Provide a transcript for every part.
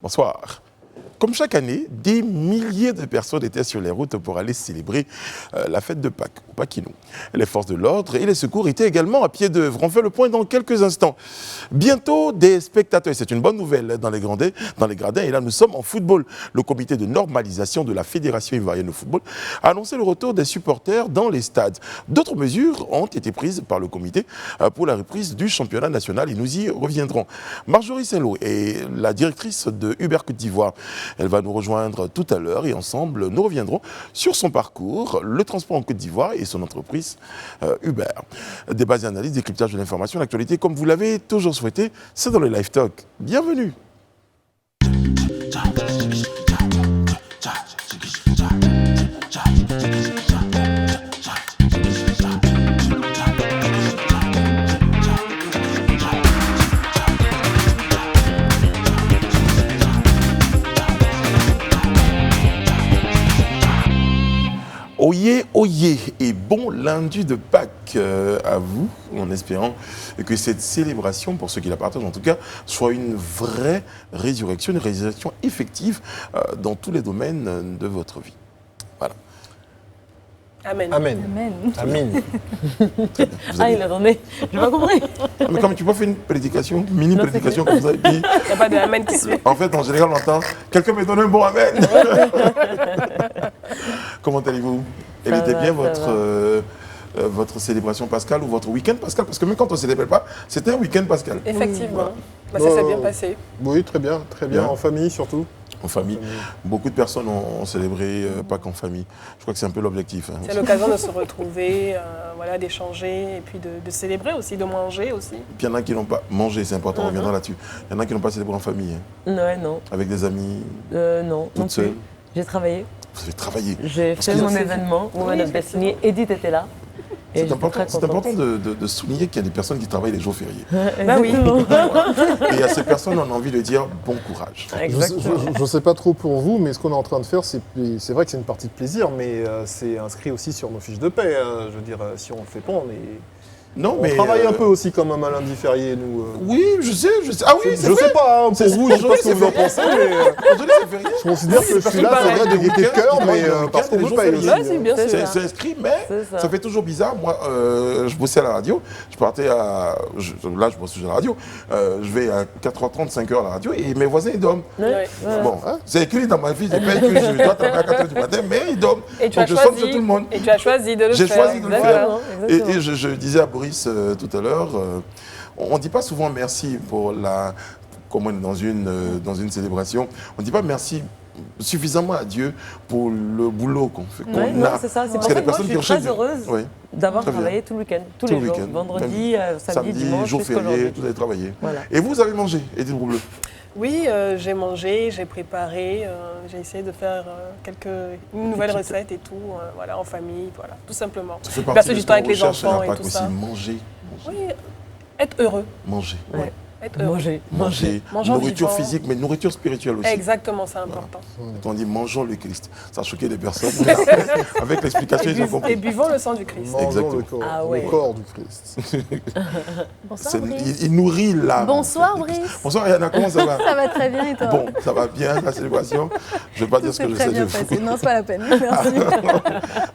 Bonsoir. Comme chaque année, des milliers de personnes étaient sur les routes pour aller célébrer la fête de Pâques, au Paquinou. Les forces de l'ordre et les secours étaient également à pied d'œuvre. On fait le point dans quelques instants. Bientôt, des spectateurs, c'est une bonne nouvelle dans les gradins, et là nous sommes en football. Le comité de normalisation de la Fédération ivoirienne de football a annoncé le retour des supporters dans les stades. D'autres mesures ont été prises par le comité pour la reprise du championnat national et nous y reviendrons. Marjorie Saint-Lô est la directrice de Uber Côte d'Ivoire. Elle va nous rejoindre tout à l'heure et ensemble, nous reviendrons sur son parcours, le transport en Côte d'Ivoire et son entreprise Uber. Débat et analyse, décryptage de l'information, l'actualité, comme vous l'avez toujours souhaité, c'est dans le Live Talk. Bienvenue. Oyez, oyez, et bon lundi de Pâques à vous, en espérant que cette célébration, pour ceux qui la partagent en tout cas, soit une vraie résurrection, une résurrection effective dans tous les domaines de votre vie. Voilà. Amen. Amen. Amen. Avez... il attendait. J'ai pas compris. Mais comme tu peux faire une prédication, une mini-prédication comme ça, et puis... Il n'y a pas de Amen qui suit. En fait, en général, on entend « Quelqu'un me donne un bon Amen !» Comment allez-vous? Elle était bien votre célébration pascale ou votre week-end pascal? Parce que même quand on ne célèbre pas, c'était un week-end pascal. Effectivement. Bah, ça s'est bien passé. Oui, très bien. En famille surtout. En famille. Beaucoup de personnes ont célébré Pâques en famille. Je crois que c'est un peu l'objectif. Hein. C'est l'occasion de se retrouver, voilà, d'échanger et puis de célébrer aussi, de manger aussi. Puis il y en a qui n'ont pas mangé, c'est important, on reviendra là-dessus. Il y en a qui n'ont pas célébré en famille. Hein. Ouais, non. Avec des amis? Non. Toute seule? J'ai travaillé. Vous avez travaillé? J'ai fait mon événement, Women of Destiny. Edith était là. C'est important de souligner qu'il y a des personnes qui travaillent les jours fériés. Bah oui. Et à ces personnes, on a envie de dire bon courage. Je ne sais pas trop pour vous, mais ce qu'on est en train de faire, c'est vrai que c'est une partie de plaisir, mais c'est inscrit aussi sur nos fiches de paie. Je veux dire, si on ne le fait pas, on travaille un peu aussi comme un lundi férié, nous. Oui, je sais. Ah oui, c'est vrai. Je sais pas, hein, pour vous, je ne sais pas ce que vous en pensez, mais je considère que je suis là, c'est vrai, de gaieté de cœur, mais parce qu'on me paye aussi. C'est inscrit, mais ça fait toujours bizarre. Moi, je bossais à la radio, je partais là, je bosse toujours à la radio, je vais à 4h30, 5h à la radio, et mes voisins, ils dorment. Bon, c'est écrit dans ma fiche de paie que je dois travailler à 4h du matin, mais ils dorment. Donc je sonne sur tout le monde. Et tu as choisi de le faire. J'ai choisi de le faire. Et je disais à Boris tout à l'heure, on ne dit pas souvent merci pour comme on est dans une célébration, on ne dit pas merci suffisamment à Dieu pour le boulot qu'on fait. C'est ça, c'est pour ça que moi je suis très heureuse d'avoir travaillé tout le week-end, tous les jours, vendredi, samedi, dimanche, jour férié, vous avez travaillé. Voilà. Et vous avez mangé, Edith Roubleu? Oui, j'ai mangé, j'ai préparé, j'ai essayé de faire une nouvelle recette et tout, voilà, en famille, voilà, tout simplement. Passer du temps avec les enfants et tout ça. Aussi, manger. Oui, être heureux. Manger. Ouais. Être manger. Nourriture physique, mais nourriture spirituelle aussi. Exactement, c'est important. Quand on dit mangeons le Christ, ça a choqué des personnes. Avec l'explication, ils ont compris. Et buvons le sang du Christ. Mangeons le corps du Christ. Bonsoir Brice. Il nourrit l'âme. Bonsoir Brice. Bonsoir Yana, comment ça va? Ça va très bien et toi? Bon, ça va bien, la célébration. Je ne vais pas dire ce que je sais de vous. Non, c'est pas la peine, merci.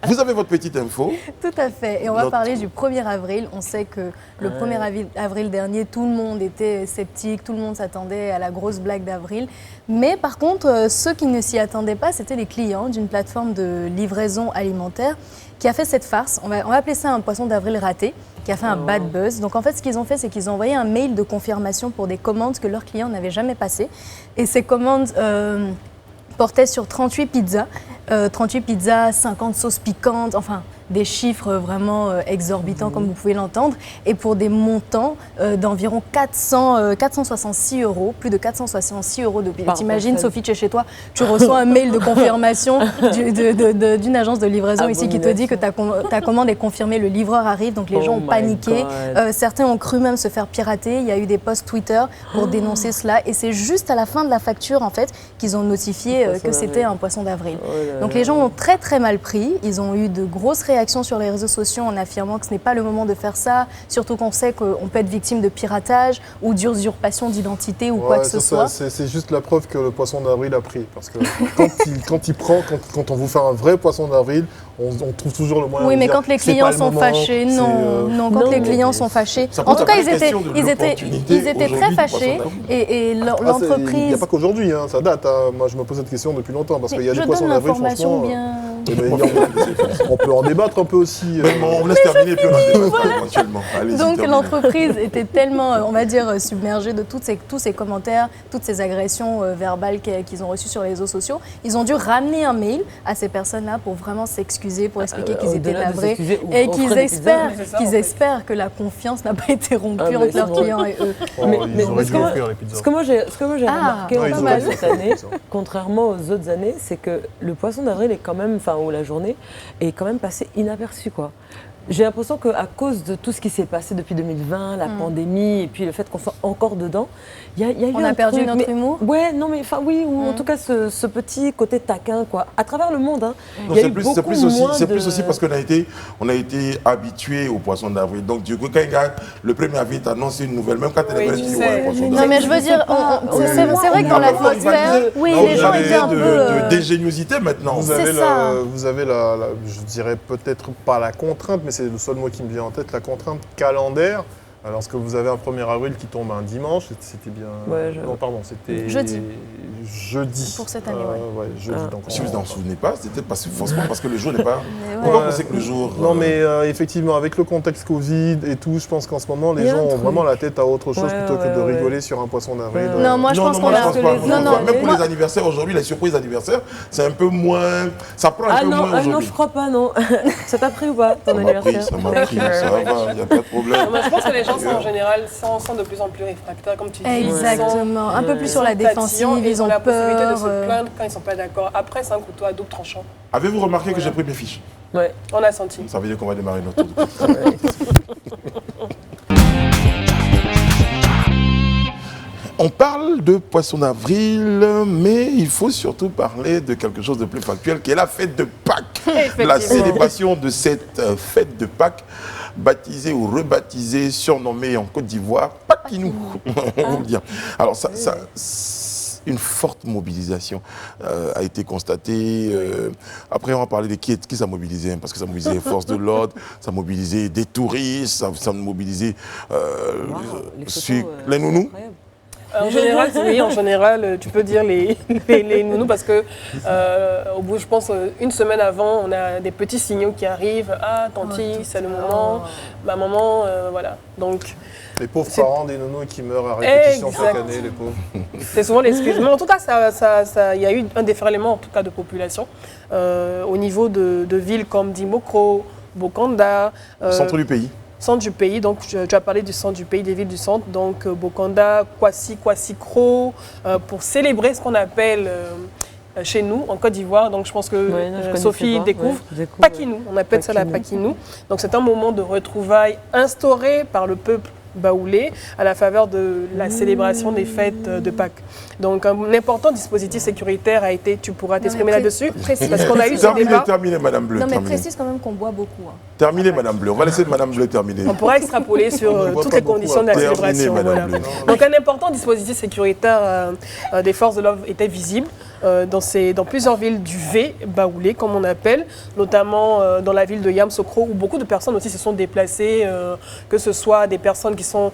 Vous avez votre petite info? Tout à fait, et on va parler du 1er avril. On sait que le 1er avril dernier, tout le monde était sceptique, tout le monde s'attendait à la grosse blague d'avril. Mais par contre, ceux qui ne s'y attendaient pas, c'était les clients d'une plateforme de livraison alimentaire qui a fait cette farce. On va appeler ça un poisson d'avril raté, qui a fait un bad buzz. Donc en fait, ce qu'ils ont fait, c'est qu'ils ont envoyé un mail de confirmation pour des commandes que leurs clients n'avaient jamais passées. Et ces commandes portaient sur 38 pizzas. 38 pizzas, 50 sauces piquantes, enfin des chiffres vraiment exorbitants comme vous pouvez l'entendre, et pour des montants d'environ 466 €, plus de 466 € de paiement. T'imagines, Sophie, tu es chez toi, tu reçois un mail de confirmation d'une agence de livraison ici qui te dit que ta commande est confirmée, le livreur arrive, donc les gens ont paniqué, certains ont cru même se faire pirater, il y a eu des posts Twitter pour dénoncer cela, et c'est juste à la fin de la facture en fait qu'ils ont notifié que c'était un poisson d'avril. Donc les gens ont très très mal pris, ils ont eu de grosses réactions sur les réseaux sociaux en affirmant que ce n'est pas le moment de faire ça, surtout qu'on sait qu'on peut être victime de piratage ou d'usurpation d'identité ou quoi que ce soit. C'est juste la preuve que le poisson d'avril a pris. Parce que quand on vous fait un vrai poisson d'avril, on trouve toujours le moyen de dire. Oui, mais quand les clients sont fâchés, quand les clients sont fâchés. En tout cas, ils étaient très fâchés et l'entreprise. Il n'y a pas qu'aujourd'hui, ça date. Moi, je me pose cette question depuis longtemps parce qu'il y a des poissons d'avril, franchement. On peut en débattre un peu aussi. On laisse terminer puis on en débattra éventuellement. Donc l'entreprise était tellement, on va dire, submergée de tous ces commentaires, toutes ces agressions verbales qu'ils ont reçues sur les réseaux sociaux. Ils ont dû ramener un mail à ces personnes-là pour vraiment s'excuser, pour expliquer qu'ils étaient navrés et qu'ils espèrent que la confiance n'a pas été rompue entre leurs clients et eux. Ce que moi j'ai remarqué cette année, contrairement aux autres années, c'est que le poisson d'avril est quand même, ou la journée, est quand même passée inaperçue, quoi. J'ai l'impression qu'à cause de tout ce qui s'est passé depuis 2020, la pandémie, et puis le fait qu'on soit encore dedans, il y a eu on a perdu notre humour. Ouais, non, mais ou en tout cas ce petit côté taquin, quoi, à travers le monde. C'est plus aussi parce qu'on a été habitué au poisson d'avril. Donc du coup, quand le 1er avril t'annonce une nouvelle, même quand elle est poisson d'avril. Non, mais je veux dire, c'est vrai que dans l'atmosphère, les gens étaient un peu de d'ingéniosité maintenant. Vous avez je dirais peut-être pas la contrainte, mais c'est le seul mot qui me vient en tête, la contrainte calendaire. Lorsque vous avez un 1er avril qui tombe un dimanche, c'était bien. Non, pardon, c'était jeudi. Pour cette année, jeudi. Si vous n'en souvenez pas, c'était forcément parce que le jour n'est pas. Pourquoi c'est que le jour. Non, mais effectivement, avec le contexte Covid et tout, je pense qu'en ce moment, les gens ont vraiment la tête à autre chose plutôt que de rigoler sur un poisson d'avril. Non, moi je pense qu'on a. Même pour les anniversaires aujourd'hui, les surprises anniversaires, c'est un peu moins. Ça prend un peu moins aujourd'hui. Non, je crois pas, non. Ça t'a pris ou pas ton anniversaire? Ça m'a pris, ça va, il n'y a pas de problème. Je pense que les gens en général sont de plus en plus réfractaires, comme tu dis. Exactement, un peu plus sur la défensive, ils ont la peur. possibilité de se plaindre quand ils ne sont pas d'accord. Après, c'est un couteau à double tranchant. Avez-vous remarqué que j'ai pris mes fiches? Ouais. On a senti. Ça veut dire qu'on va démarrer notre tour. On parle de poisson d'avril, mais il faut surtout parler de quelque chose de plus factuel, qui est la fête de Pâques. La célébration de cette fête de Pâques, baptisée ou rebaptisée, surnommée en Côte d'Ivoire, Pakinou, on va dire. Alors, une forte mobilisation a été constatée. Après, on va parler de qui ça a mobilisé, parce que ça a mobilisé les forces de l'ordre, ça a mobilisé des touristes, ça a mobilisé les nounous. En général, tu peux dire les nounous parce que au bout, je pense, une semaine avant, on a des petits signaux qui arrivent. Ah, tanti, c'est le moment. Ma maman, voilà. Donc, les pauvres parents des nounous qui meurent à répétition chaque année, les pauvres. C'est souvent l'excuse. Mais en tout cas, il y a eu un déferlement en tout cas de population au niveau de villes comme Dimokro, Bokanda. Centre du pays. Centre du pays, donc tu as parlé du centre du pays, des villes du centre, donc Bokanda, Kwasi-Kro, pour célébrer ce qu'on appelle chez nous, en Côte d'Ivoire, donc je pense que Sophie découvre, Pakinou, on appelle ça la Pakinou. Donc c'est un moment de retrouvailles instauré par le peuple baoulé à la faveur de la célébration des fêtes de Pâques. Donc un important dispositif sécuritaire a été, tu pourras t'exprimer là-dessus, parce qu'on a eu ce débat. Terminez, Madame Bleu. Non mais précise quand même qu'on boit beaucoup. Terminez, Madame Bleu. On va laisser Madame Bleu terminer. On pourra extrapoler sur toutes les conditions de la célébration. Voilà. Donc un important dispositif sécuritaire des forces de l'ordre était visible dans plusieurs villes du V, baoulé comme on appelle, notamment dans la ville de Yamoussoukro, où beaucoup de personnes aussi se sont déplacées, que ce soit des personnes qui sont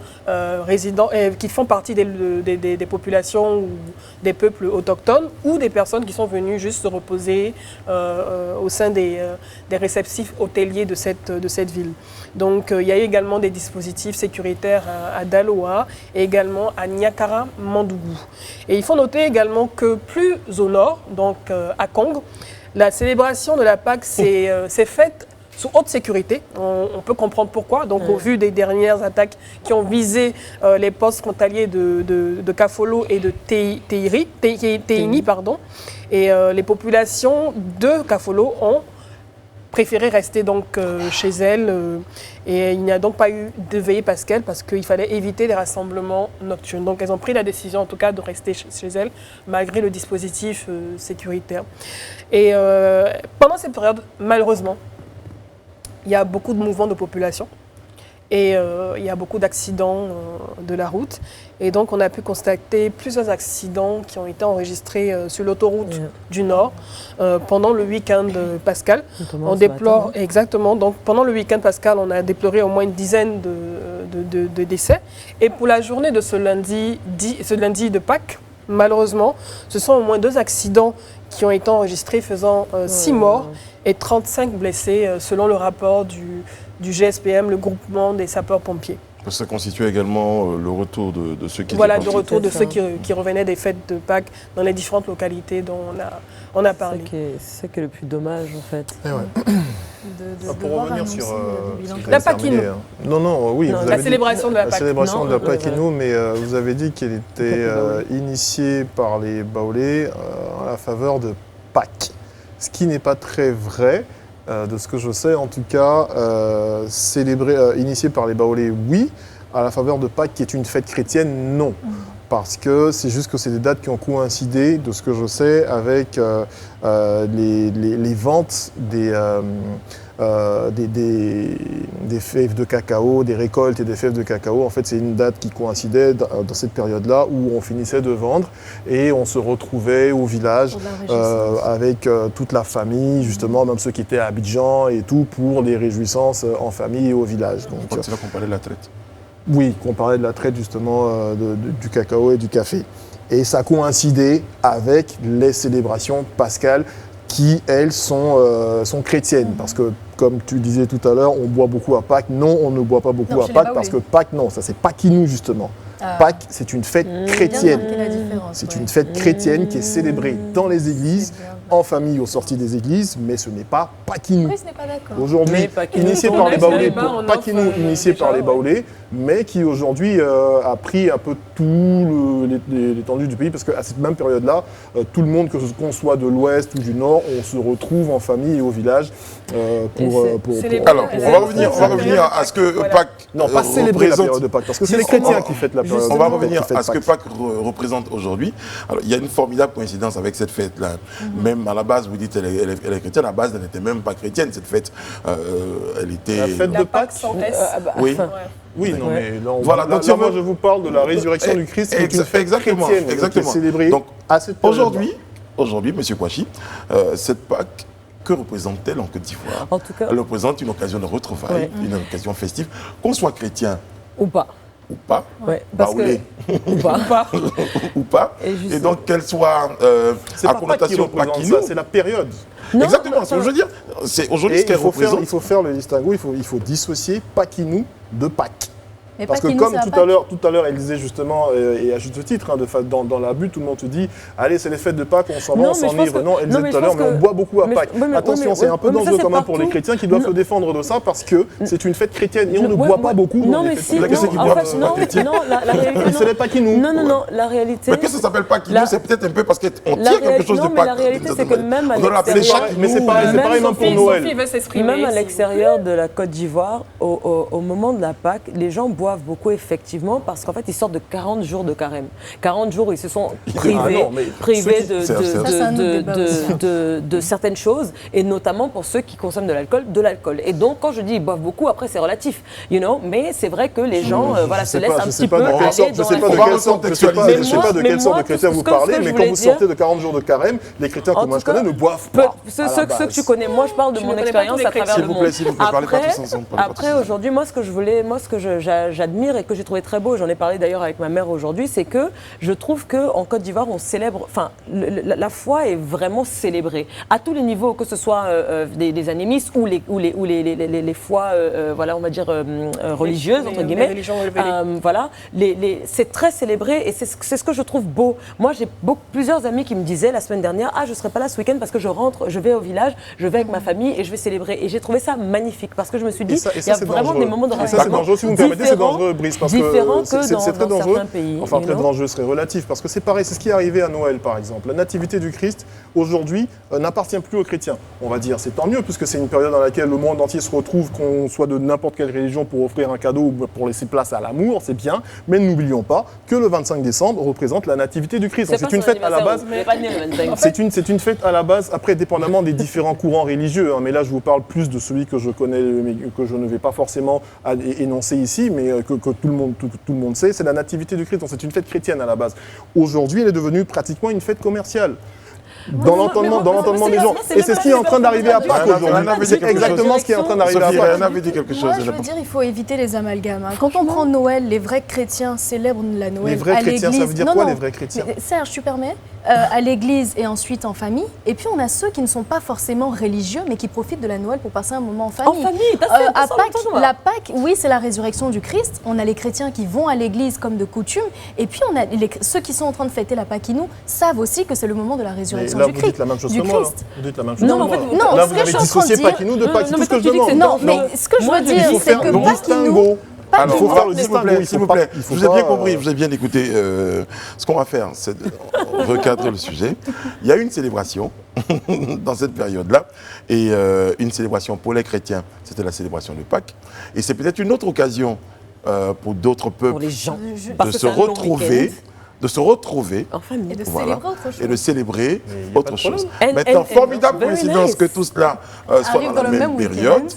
résidents, qui font partie des populations ou des peuples autochtones, ou des personnes qui sont venues juste se reposer au sein des réceptifs hôteliers de cette ville. Donc il y a également des dispositifs sécuritaires à Daloa et également à Niakara, Mandougou. Et il faut noter également que plus au nord, donc à Kong, la célébration de la Pâques s'est faite sous haute sécurité. On peut comprendre pourquoi. Donc, au vu des dernières attaques qui ont visé les postes frontaliers de Kafolo et de Teini, et les populations de Kafolo ont préféré rester donc chez elles et il n'y a donc pas eu de veillée pascale parce qu'il fallait éviter les rassemblements nocturnes. Donc elles ont pris la décision en tout cas de rester chez elles malgré le dispositif sécuritaire. Et pendant cette période, malheureusement, il y a beaucoup de mouvements de population. Et il y a beaucoup d'accidents de la route. Et donc, on a pu constater plusieurs accidents qui ont été enregistrés sur l'autoroute du Nord pendant le week-end pascal. On déplore, exactement. Donc, pendant le week-end pascal, on a déploré au moins une dizaine de décès. Et pour la journée de ce lundi de Pâques, malheureusement, ce sont au moins 2 accidents qui ont été enregistrés faisant 6 morts et 35 blessés selon le rapport du GSPM, le groupement des sapeurs-pompiers. Ça constitue également le retour de ceux qui Voilà, le retour de ceux qui revenaient des fêtes de Pâques dans les différentes localités dont on a parlé. C'est ça qui est le plus dommage, en fait. Pour revenir sur la Paquinou. La célébration de la Pâques. La célébration de la Paquinou, mais vous avez dit qu'elle était initiée par les Baoulés à la faveur de Pâques. Ce qui n'est pas très vrai. De ce que je sais, en tout cas, initié par les Baoulés, oui. À la faveur de Pâques, qui est une fête chrétienne, non. Parce que c'est juste que c'est des dates qui ont coïncidé, de ce que je sais, avec les ventes des fèves de cacao, des récoltes et des fèves de cacao. En fait, c'est une date qui coïncidait dans cette période-là où on finissait de vendre et on se retrouvait au village avec toute la famille, justement, même ceux qui étaient à Abidjan et tout, pour les réjouissances en famille et au village. Donc, c'est là qu'on parlait de la traite. Oui, qu'on parlait de la traite, justement, du cacao et du café. Et ça coïncidait avec les célébrations pascales qui, elles, sont chrétiennes. Parce que, comme tu disais tout à l'heure, on boit beaucoup à Pâques. Non, on ne boit pas beaucoup à Pâques parce que Pâques, non, ça c'est Paquinou, justement. Pâques, c'est une fête chrétienne. C'est une fête chrétienne qui est célébrée dans les églises, en famille aux sorties des églises, mais ce n'est pas Paquinou. Aujourd'hui, initié par les Baoulés, Paquinou initié par les Baoulés, mais qui aujourd'hui a pris un peu tout l'étendue du pays, parce qu'à cette même période-là, tout le monde, qu'on soit de l'ouest ou du nord, on se retrouve en famille et au village Alors, on va revenir à ce que Pâques pas célébrer la période de Pâques, parce que c'est les chrétiens qui fêtent la période de Pâques. On va revenir à ce que Pâques représente aujourd'hui. Alors, il y a une formidable coïncidence avec cette fête-là. Même à la base, vous dites elle est chrétienne, à la base, elle n'était même pas chrétienne, cette fête. Elle était... La fête de Pâques sans S. Oui. Oui, non, mais voilà, donc moi je vous parle de la résurrection du Christ, qui est une fête chrétienne, qui est célébrée à cette période. Aujourd'hui, M. Kouachi, cette Pâques, que représente-t-elle en Côte d'Ivoire? En tout cas, elle représente une occasion de retrouvailles, une occasion festive, qu'on soit chrétien ou pas. Baoulé ou pas. Et donc qu'elle soit à connotation Paquinou, c'est la période. Non, exactement, c'est ce que je veux dire. C'est aujourd'hui ce qu'elle représente. Il faut faire le distinguo, il faut dissocier Paquinou de Pâques. Mais parce que comme tout à l'heure, elle disait justement, et à juste titre, dans la butte, tout le monde te dit, allez, c'est les fêtes de Pâques, on s'en va, on s'enivre. Non, elle disait tout à l'heure, mais on boit beaucoup à Pâques. Attention, c'est un peu dangereux quand même pour les chrétiens qui doivent se défendre de ça, parce que c'est une fête chrétienne et on ne boit pas beaucoup. Non, mais si, c'est les Paquinou. Non, la réalité... Mais que ça s'appelle Paquinou, c'est peut-être un peu parce qu'on tire quelque chose de Pâques. Non, mais la réalité, c'est que même à mais c'est pareil même pour Noël. Même à l'extérieur de la Côte d'Ivoire, au moment de la Pâques, les gens boivent beaucoup, effectivement, parce qu'en fait, ils sortent de 40 jours de carême. 40 jours où ils se sont privés de certaines choses, et notamment pour ceux qui consomment de l'alcool. Et donc, quand je dis ils boivent beaucoup, après, c'est relatif, mais c'est vrai que les gens se laissent un petit peu aller dans la... Je ne sais pas de quelle sorte de chrétiens vous parlez, mais quand vous sortez de 40 jours de carême, les chrétiens que moi je connais ne boivent pas. Ceux que tu connais, moi je parle de mon expérience à travers le monde. Après, aujourd'hui, moi ce que j'admire et que j'ai trouvé très beau, j'en ai parlé d'ailleurs avec ma mère aujourd'hui, c'est que je trouve qu'en Côte d'Ivoire, on célèbre, la foi est vraiment célébrée à tous les niveaux, que ce soit des animistes ou les foi, on va dire religieuses, entre guillemets. C'est très célébré et c'est ce que je trouve beau. Moi, j'ai plusieurs amis qui me disaient la semaine dernière, je ne serai pas là ce week-end parce que je vais au village, je vais avec ma famille et je vais célébrer. Et j'ai trouvé ça magnifique parce que je me suis dit, il y a vraiment des moments de rassemblement. Si vous me permettez, c'est dangereux, Brice, parce différent que que c'est très dans dangereux. certains pays. Enfin, très dangereux serait relatif, parce que c'est pareil, c'est ce qui est arrivé à Noël, par exemple. La nativité du Christ, aujourd'hui, n'appartient plus aux chrétiens. On va dire, c'est tant mieux, puisque c'est une période dans laquelle le monde entier se retrouve, qu'on soit de n'importe quelle religion, pour offrir un cadeau ou pour laisser place à l'amour, c'est bien. Mais n'oublions pas que le 25 décembre représente la nativité du Christ. C'est une fête à la base. C'est une fête à la base, après, dépendamment des différents courants religieux. Mais là, je vous parle plus de celui que je connais, mais que je ne vais pas forcément énoncer ici, mais que tout le monde sait, c'est la nativité du Christ. Donc c'est une fête chrétienne à la base. Aujourd'hui, elle est devenue pratiquement une fête commerciale. Dans l'entendement des gens. Et c'est ce qui est en train d'arriver à Pâques aujourd'hui. C'est exactement ce qui est en train d'arriver à Pâques. avait dit quelque chose. Moi, je veux dire, il faut éviter les amalgames. Quand on prend Noël, les vrais chrétiens célèbrent la Noël les vrais à chrétiens, l'église. ça veut dire quoi, les vrais chrétiens? Serge, tu permets à l'église et ensuite en famille. Et puis on a ceux qui ne sont pas forcément religieux, mais qui profitent de la Noël pour passer un moment en famille. En famille, à Pâques, la Pâques, oui, c'est la résurrection du Christ. On a les chrétiens qui vont à l'église comme de coutume. Et puis on a ceux qui sont en train de fêter la Pâquinou savent aussi que c'est le moment de la résurrection du Christ. Vous dites la même chose que moi. Vous dites la même chose. Non, là, vous avez dissocié Pâquinou de Pâques. C'est tout ce que je demande. Non, mais ce que je veux dire, c'est que Pâquinou... Alors, il faut faire le distinguo, s'il vous plaît. Je vous ai bien compris, je vous ai bien écouté. Ce qu'on va faire, c'est de recadrer le sujet. Il y a une célébration dans cette période-là, et une célébration pour les chrétiens, c'était la célébration de Pâques. Et c'est peut-être une autre occasion pour d'autres peuples pour les gens, de se retrouver en famille. Et de célébrer autre chose. Maintenant, formidable coïncidence que tout cela soit dans la même période,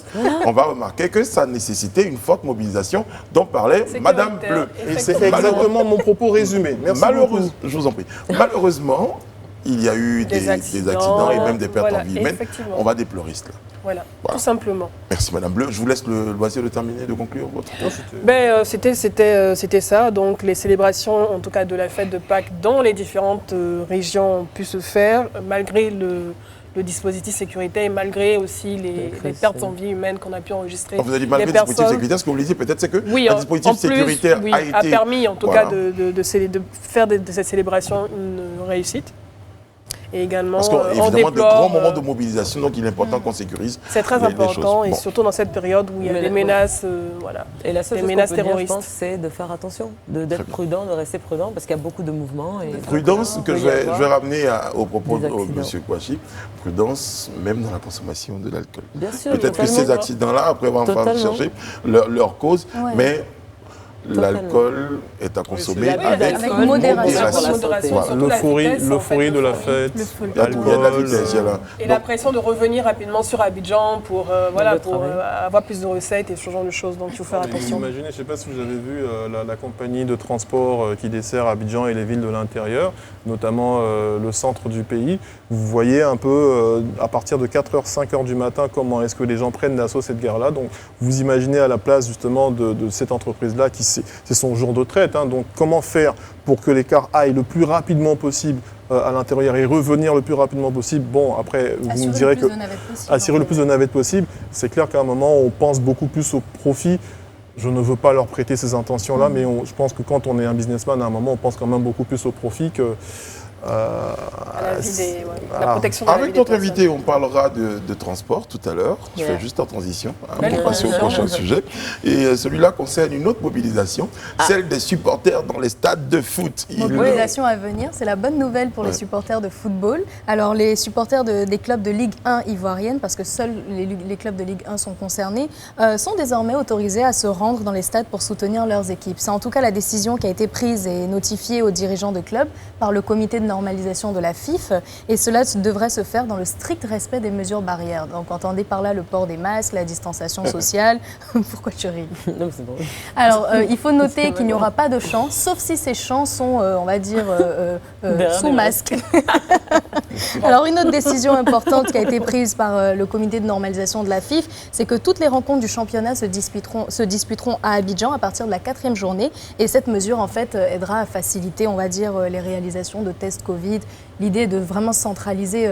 on va remarquer que ça nécessitait une forte mobilisation dont parlait Madame Bleu. Et c'est exactement mon propos résumé. Merci beaucoup. Je vous en prie. Malheureusement, il y a eu des accidents et même des pertes en vie humaine. On va déplorer cela. Voilà, tout simplement. Merci Madame Bleu. Je vous laisse le loisir de terminer, de conclure votre... C'était ça. Donc les célébrations, en tout cas de la fête de Pâques, dans les différentes régions ont pu se faire, malgré le dispositif sécuritaire et malgré aussi les pertes en vie humaine qu'on a pu enregistrer. Vous avez dit malgré le dispositif sécuritaire, ce que vous voulez dire peut-être c'est que le dispositif sécuritaire a permis en tout cas de faire de cette célébration une réussite. Et également, parce qu'évidemment, de grands moments de mobilisation, donc il est important qu'on sécurise. C'est très important, et surtout dans cette période où il y a des menaces, Et la seule chose qu'on peut dire, je pense, c'est de faire attention, d'être prudent, de rester prudent, parce qu'il y a beaucoup de mouvements. Et prudence que je vais ramener au propos de M. Kouachi, prudence même dans la consommation de l'alcool. Bien sûr. Peut-être que ces accidents-là, après, on va chercher leur cause, mais... L'alcool est à consommer avec modération. L'euphorie de la fête, et la pression de revenir rapidement sur Abidjan pour avoir plus de recettes et ce genre de choses. Donc il faut faire attention. Imaginez, je ne sais pas si vous avez vu la compagnie de transport qui dessert Abidjan et les villes de l'intérieur, notamment le centre du pays. Vous voyez un peu à partir de 4h, 5h du matin comment est-ce que les gens prennent d'assaut cette guerre-là. Donc vous imaginez à la place justement de cette entreprise-là qui c'est son jour de traite. Donc comment faire pour que les cars aillent le plus rapidement possible à l'intérieur et revenir le plus rapidement possible. Bon, après, vous me direz que assurer le plus de navettes possible, c'est clair qu'à un moment, on pense beaucoup plus au profit. Je ne veux pas leur prêter ces intentions-là, mais je pense que quand on est un businessman, à un moment, on pense quand même beaucoup plus au profit que... la protection de la vie Avec notre invité, on parlera de transport tout à l'heure. Je fais juste en transition pour passer au prochain sujet. Et celui-là concerne une autre mobilisation, celle des supporters dans les stades de foot. Mobilisation à venir, c'est la bonne nouvelle pour les supporters de football. Alors les supporters des clubs de Ligue 1 ivoirienne, parce que seuls les clubs de Ligue 1 sont concernés, sont désormais autorisés à se rendre dans les stades pour soutenir leurs équipes. C'est en tout cas la décision qui a été prise et notifiée aux dirigeants de clubs par le comité de normalisation de la FIF, et cela devrait se faire dans le strict respect des mesures barrières. Donc entendez par là le port des masques, la distanciation sociale. Pourquoi tu ris? Non, c'est drôle. Alors il faut noter qu'il n'y aura pas de chants, sauf si ces chants sont, on va dire, sous masque. Alors une autre décision importante qui a été prise par le comité de normalisation de la FIF, c'est que toutes les rencontres du championnat se disputeront à Abidjan à partir de la 4e journée, et cette mesure en fait aidera à faciliter, on va dire, les réalisations de tests Covid. L'idée est de vraiment centraliser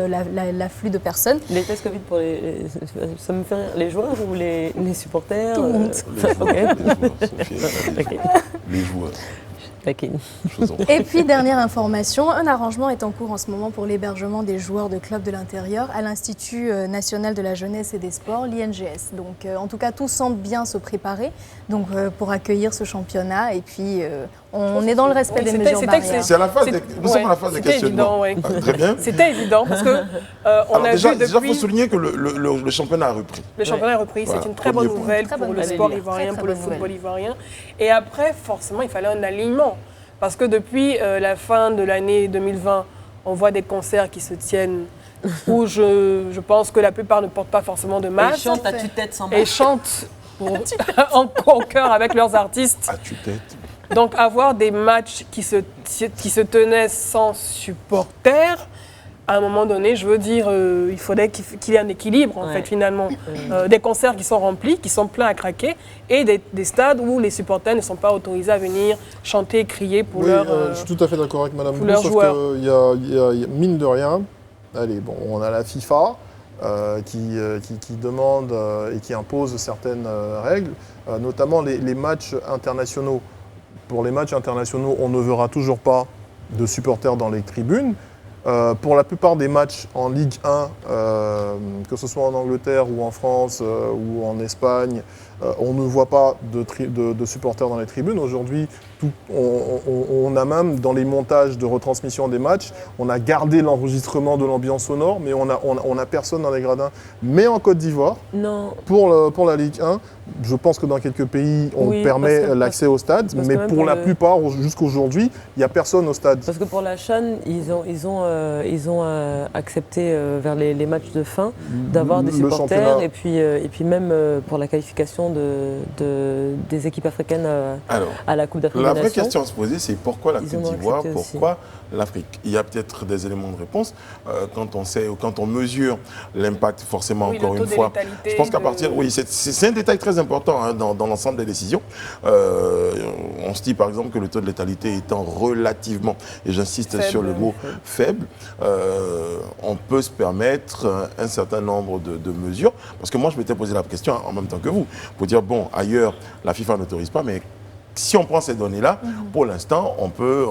l'afflux de personnes. Les tests Covid pour ça me fait rire, les joueurs ou les supporters? Tout le monde. Les joueurs. Et puis, dernière information, un arrangement est en cours en ce moment pour l'hébergement des joueurs de clubs de l'intérieur à l'Institut national de la jeunesse et des sports, l'INGS. Donc, en tout cas, tout semble bien se préparer pour accueillir ce championnat. Et puis, on est dans le respect des mesures barrières. C'est à la phase nous sommes à la phase des questionnements. Très bien. C'était évident parce que on a déjà, il faut souligner que le championnat a repris. Le championnat a repris, c'est une très bonne nouvelle pour le sport ivoirien, pour le football ivoirien. Et après, forcément, il fallait un alignement. Parce que depuis la fin de l'année 2020, on voit des concerts qui se tiennent où je pense que la plupart ne portent pas forcément de masque. Et chantent à tue-tête sans masque. Et chantent en chœur avec leurs artistes. À tue-tête. Donc avoir des matchs qui se tenaient sans supporters, à un moment donné, je veux dire, il faudrait qu'il y ait un équilibre, en fait, finalement. Des concerts qui sont remplis, qui sont pleins à craquer, et des stades où les supporters ne sont pas autorisés à venir chanter, crier pour je suis tout à fait d'accord avec Madame Bou, sauf qu'il y a, mine de rien, on a la FIFA qui demande et qui impose certaines règles, notamment les matchs internationaux. Pour les matchs internationaux, on ne verra toujours pas de supporters dans les tribunes. Pour la plupart des matchs en Ligue 1, que ce soit en Angleterre ou en France ou en Espagne, on ne voit pas de supporters dans les tribunes. Aujourd'hui, on a même dans les montages de retransmission des matchs, on a gardé l'enregistrement de l'ambiance sonore, mais on a personne dans les gradins. Mais en Côte d'Ivoire, pour la Ligue 1, je pense que dans quelques pays, on permet l'accès au stade, mais pour la plupart, jusqu'aujourd'hui, il n'y a personne au stade. Parce que pour la CHAN, ils ont accepté vers les matchs de fin d'avoir des supporters, et puis même pour la qualification des équipes africaines à la Coupe d'Afrique. La vraie question à se poser, c'est pourquoi la Côte d'Ivoire, pourquoi l'Afrique? Il y a peut-être des éléments de réponse quand on mesure l'impact, forcément, encore une fois. Je pense qu'à partir, c'est un détail très important dans l'ensemble des décisions. On se dit par exemple que le taux de létalité étant relativement, et j'insiste sur le mot faible, on peut se permettre un certain nombre de mesures. Parce que moi, je m'étais posé la question en même temps que vous, pour dire, bon, ailleurs, la FIFA n'autorise pas, mais si on prend ces données-là, pour l'instant, on peut...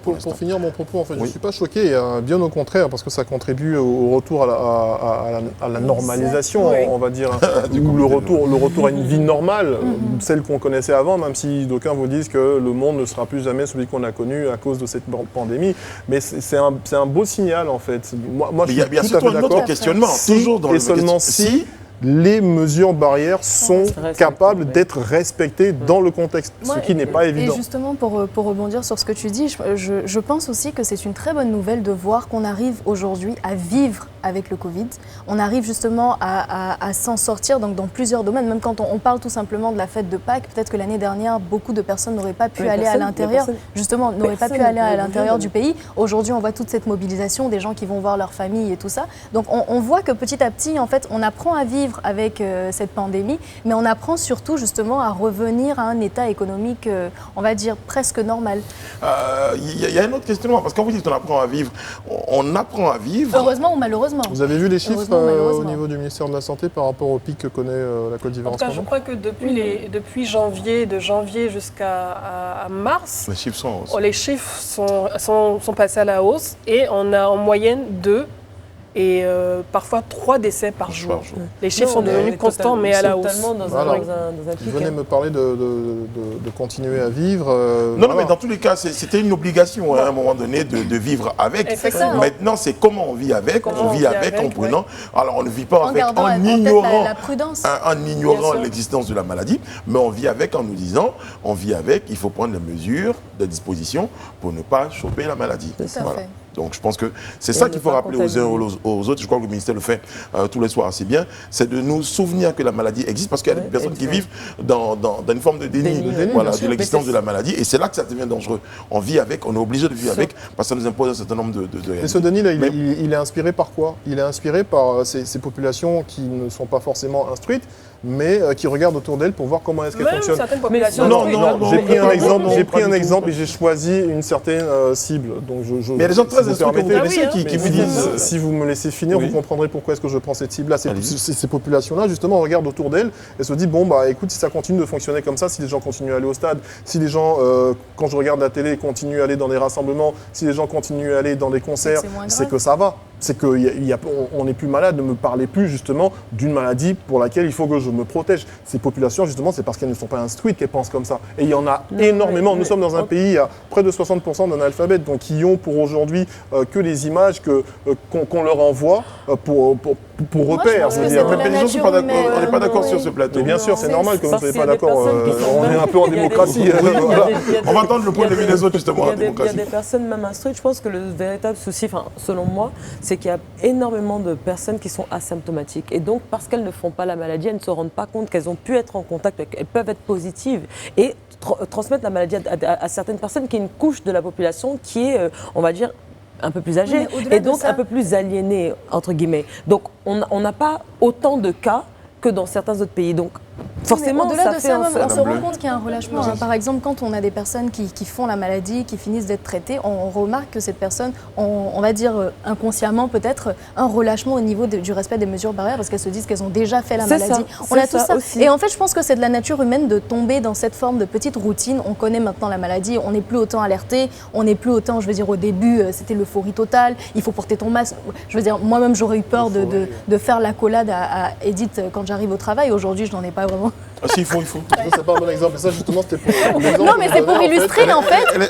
Pour finir mon propos, je ne suis pas choqué, bien au contraire, parce que ça contribue au retour à la normalisation, on va dire, ou le retour à une vie normale, celle qu'on connaissait avant, même si d'aucuns vous disent que le monde ne sera plus jamais celui qu'on a connu à cause de cette pandémie. Mais c'est un beau signal, en fait. Moi, il y a surtout un autre questionnement, toujours dans le seulement si les mesures barrières sont capables d'être respectées dans le contexte, ce qui n'est pas évident. Et justement, pour rebondir sur ce que tu dis, je pense aussi que c'est une très bonne nouvelle de voir qu'on arrive aujourd'hui à vivre avec le Covid. On arrive justement à s'en sortir dans plusieurs domaines. Même quand on parle tout simplement de la fête de Pâques, peut-être que l'année dernière, beaucoup de personnes n'auraient pas pu aller à l'intérieur, justement, n'auraient pas pu aller à l'intérieur du pays. Aujourd'hui, on voit toute cette mobilisation, des gens qui vont voir leur famille et tout ça. Donc, on voit que petit à petit, en fait, on apprend à vivre avec cette pandémie, mais on apprend surtout justement à revenir à un état économique, on va dire, presque normal. Il y a un autre questionnement, parce que quand vous dites qu'on apprend à vivre, on apprend à vivre... Heureusement ou malheureusement. Vous avez vu les chiffres au niveau du ministère de la Santé par rapport au pic que connaît la Côte d'Ivoire en ce moment ? Je crois que depuis janvier, de janvier jusqu'à mars, les chiffres sont en hausse. Les chiffres sont passés à la hausse et on a en moyenne 2 et parfois 3 décès par jour. Les chiffres sont devenus constants, mais à la hausse. Vous venez me parler de continuer à vivre. Non, mais dans tous les cas, c'était une obligation à un moment donné de vivre avec. Maintenant, c'est comment on vit avec. On vit avec en prenant. Alors, on ne vit pas avec en ignorant l'existence de la maladie, mais on vit avec en nous disant, il faut prendre les mesures de disposition pour ne pas choper la maladie. Tout à fait. Donc je pense que c'est ça qu'il faut rappeler aux uns aux autres. Je crois que le ministère le fait tous les soirs assez bien. C'est de nous souvenir que la maladie existe, parce qu'il y a des personnes qui vivent dans une forme de déni de l'existence de la maladie. Et c'est là que ça devient dangereux. On vit avec, on est obligé de vivre avec, parce que ça nous impose un certain nombre de Mais ce déni, là, il est inspiré par quoi? Il est inspiré par ces populations qui ne sont pas forcément instruites, mais qui regardent autour d'elles pour voir comment est-ce qu'elles fonctionnent. Non. J'ai pris un exemple et j'ai choisi une certaine cible. Donc mais il y a des gens très pas un truc que vous connaissez qui vous disent... Si vous me laissez finir, vous comprendrez pourquoi est-ce que je prends cette cible-là. Ces populations-là, justement, regardent autour d'elles et se disent, bon, bah écoute, si ça continue de fonctionner comme ça, si les gens continuent à aller au stade, si les gens, quand je regarde la télé, continuent à aller dans des rassemblements, si les gens continuent à aller dans des concerts, c'est que ça va. C'est qu'on n'est plus malade, ne me parlez plus justement d'une maladie pour laquelle il faut que je me protège. Ces populations, justement, c'est parce qu'elles ne sont pas instruites qu'elles pensent comme ça. Et il y en a énormément. Nous sommes dans un pays à près de 60% d'analphabètes, donc qui ont pour aujourd'hui que les images qu'on leur envoie pour repère. Mais les gens sont pas d'accord. On n'est pas d'accord sur ce plateau. Mais bien sûr, c'est normal que vous ne soyez pas d'accord. On est un peu en démocratie. On va entendre le point de vue des autres, justement. Il y a des personnes même instruites. Je pense que le véritable souci, selon moi, c'est qu'il y a énormément de personnes qui sont asymptomatiques. Et donc, parce qu'elles ne font pas la maladie, elles ne se rendent pas compte qu'elles ont pu être en contact, elles peuvent être positives et transmettre la maladie à certaines personnes qui est une couche de la population qui est, on va dire, un peu plus âgée et donc un peu plus aliénée, entre guillemets. Donc, on n'a pas autant de cas que dans certains autres pays. Donc, forcément, au-delà de ça, on se rend compte qu'il y a un relâchement. Par exemple, quand on a des personnes qui font la maladie, qui finissent d'être traitées, on remarque que cette personne, on va dire inconsciemment peut-être, un relâchement au niveau du respect des mesures barrières parce qu'elles se disent qu'elles ont déjà fait la maladie. On a tout ça. Et en fait, je pense que c'est de la nature humaine de tomber dans cette forme de petite routine. On connaît maintenant la maladie, on n'est plus autant alerté, on n'est plus autant, je veux dire, au début, c'était l'euphorie totale, il faut porter ton masque. Je veux dire, moi-même, j'aurais eu peur de faire l'accolade à Edith quand j'arrive au travail. Aujourd'hui, je n'en ai pas vraiment. Ah si, il faut. Ça, c'est pas un bon exemple. Et ça, justement, c'était pour l'exemple. Non, mais c'est pour illustrer, en fait, elle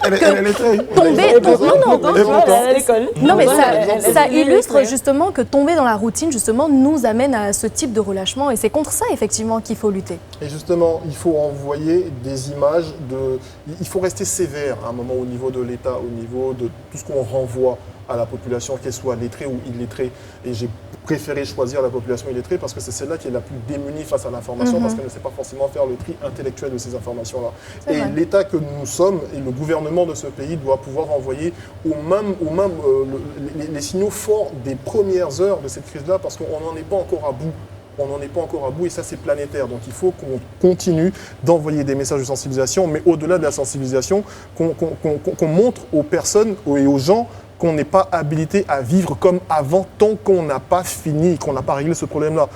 est très... tomber... Non, mais ça illustre justement que tomber dans la routine, justement, nous amène à ce type de relâchement. Et c'est contre ça, effectivement, qu'il faut lutter. Et justement, il faut envoyer des images de... Il faut rester sévère à un moment au niveau de l'État, au niveau de tout ce qu'on renvoie à la population, qu'elle soit lettrée ou illettrée. Et j'ai préféré choisir la population illettrée parce que c'est celle-là qui est la plus démunie face à l'information parce qu'elle ne sait pas forcément faire le tri intellectuel de ces informations-là. Et l'État que nous sommes et le gouvernement de ce pays doit pouvoir envoyer les signaux forts des premières heures de cette crise-là parce qu'on n'en est pas encore à bout. On n'en est pas encore à bout et ça c'est planétaire. Donc il faut qu'on continue d'envoyer des messages de sensibilisation, mais au-delà de la sensibilisation, qu'on montre aux personnes et aux gens qu'on n'est pas habilité à vivre comme avant tant qu'on n'a pas fini, qu'on n'a pas réglé ce problème-là.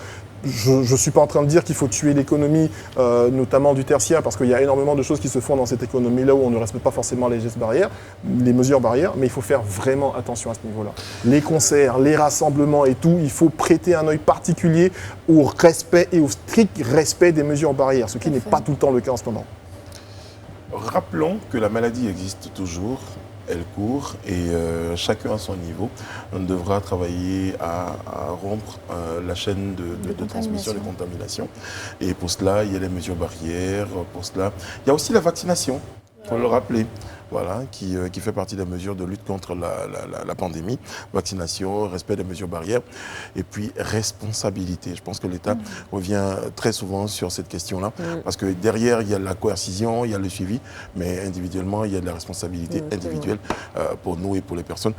Je ne suis pas en train de dire qu'il faut tuer l'économie, notamment du tertiaire, parce qu'il y a énormément de choses qui se font dans cette économie-là où on ne respecte pas forcément les gestes barrières, les mesures barrières, mais il faut faire vraiment attention à ce niveau-là. Les concerts, les rassemblements et tout, il faut prêter un œil particulier au respect et au strict respect des mesures barrières, ce qui n'est pas tout le temps le cas en ce moment. Rappelons que la maladie existe toujours. Elle court et chacun à son niveau, on devra travailler à rompre la chaîne de transmission, de contamination. Et pour cela, il y a les mesures barrières, pour cela, il y a aussi la vaccination, il faut le rappeler. Voilà, qui fait partie des mesures de lutte contre la pandémie, vaccination, respect des mesures barrières, et puis responsabilité. Je pense que l'État revient très souvent sur cette question-là, parce que derrière, il y a la coercition, il y a le suivi, mais individuellement, il y a de la responsabilité individuelle pour nous et pour les personnes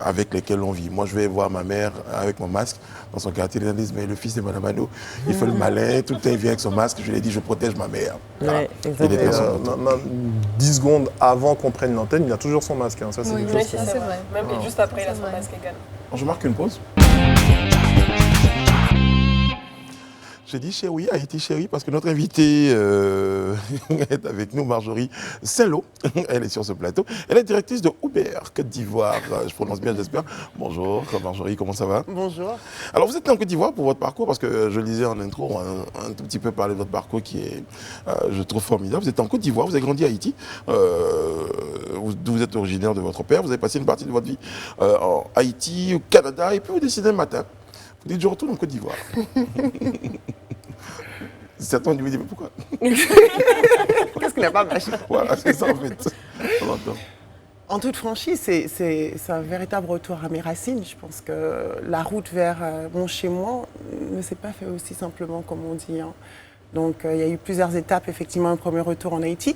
avec lesquelles on vit. Moi, je vais voir ma mère avec mon masque dans son quartier, ils disent, mais le fils de Madame Ano, il fait le malin, tout le temps il vient avec son masque, je lui ai dit, je protège ma mère. Voilà. Et les personnes 10 secondes avant qu'on prenne l'antenne, il a toujours son masque. Ça, c'est quelque chose. C'est vrai. Même juste après, il a son masque également. Je marque une pause. J'ai dit chérie, Haïti chérie, parce que notre invitée est avec nous, Marjorie Saint-Lô. Elle est sur ce plateau. Elle est directrice de Uber Côte d'Ivoire. Je prononce bien, j'espère. Bonjour Marjorie, comment ça va? Bonjour. Alors vous êtes en Côte d'Ivoire pour votre parcours, parce que je le disais en intro, on a un tout petit peu parlé de votre parcours qui est, je trouve, formidable. Vous êtes en Côte d'Ivoire, vous avez grandi à Haïti. Vous êtes originaire de votre père, vous avez passé une partie de votre vie en Haïti, au Canada, et puis vous décidez un matin. Vous dites, je retourne en Côte d'Ivoire. Certains lui disent, mais pourquoi? Qu'est-ce qu'il n'a pas marché? Voilà, c'est ça en fait. En toute franchise, c'est un véritable retour à mes racines. Je pense que la route vers mon chez-moi ne s'est pas fait aussi simplement comme on dit. Donc il y a eu plusieurs étapes. Effectivement, un premier retour en Haïti,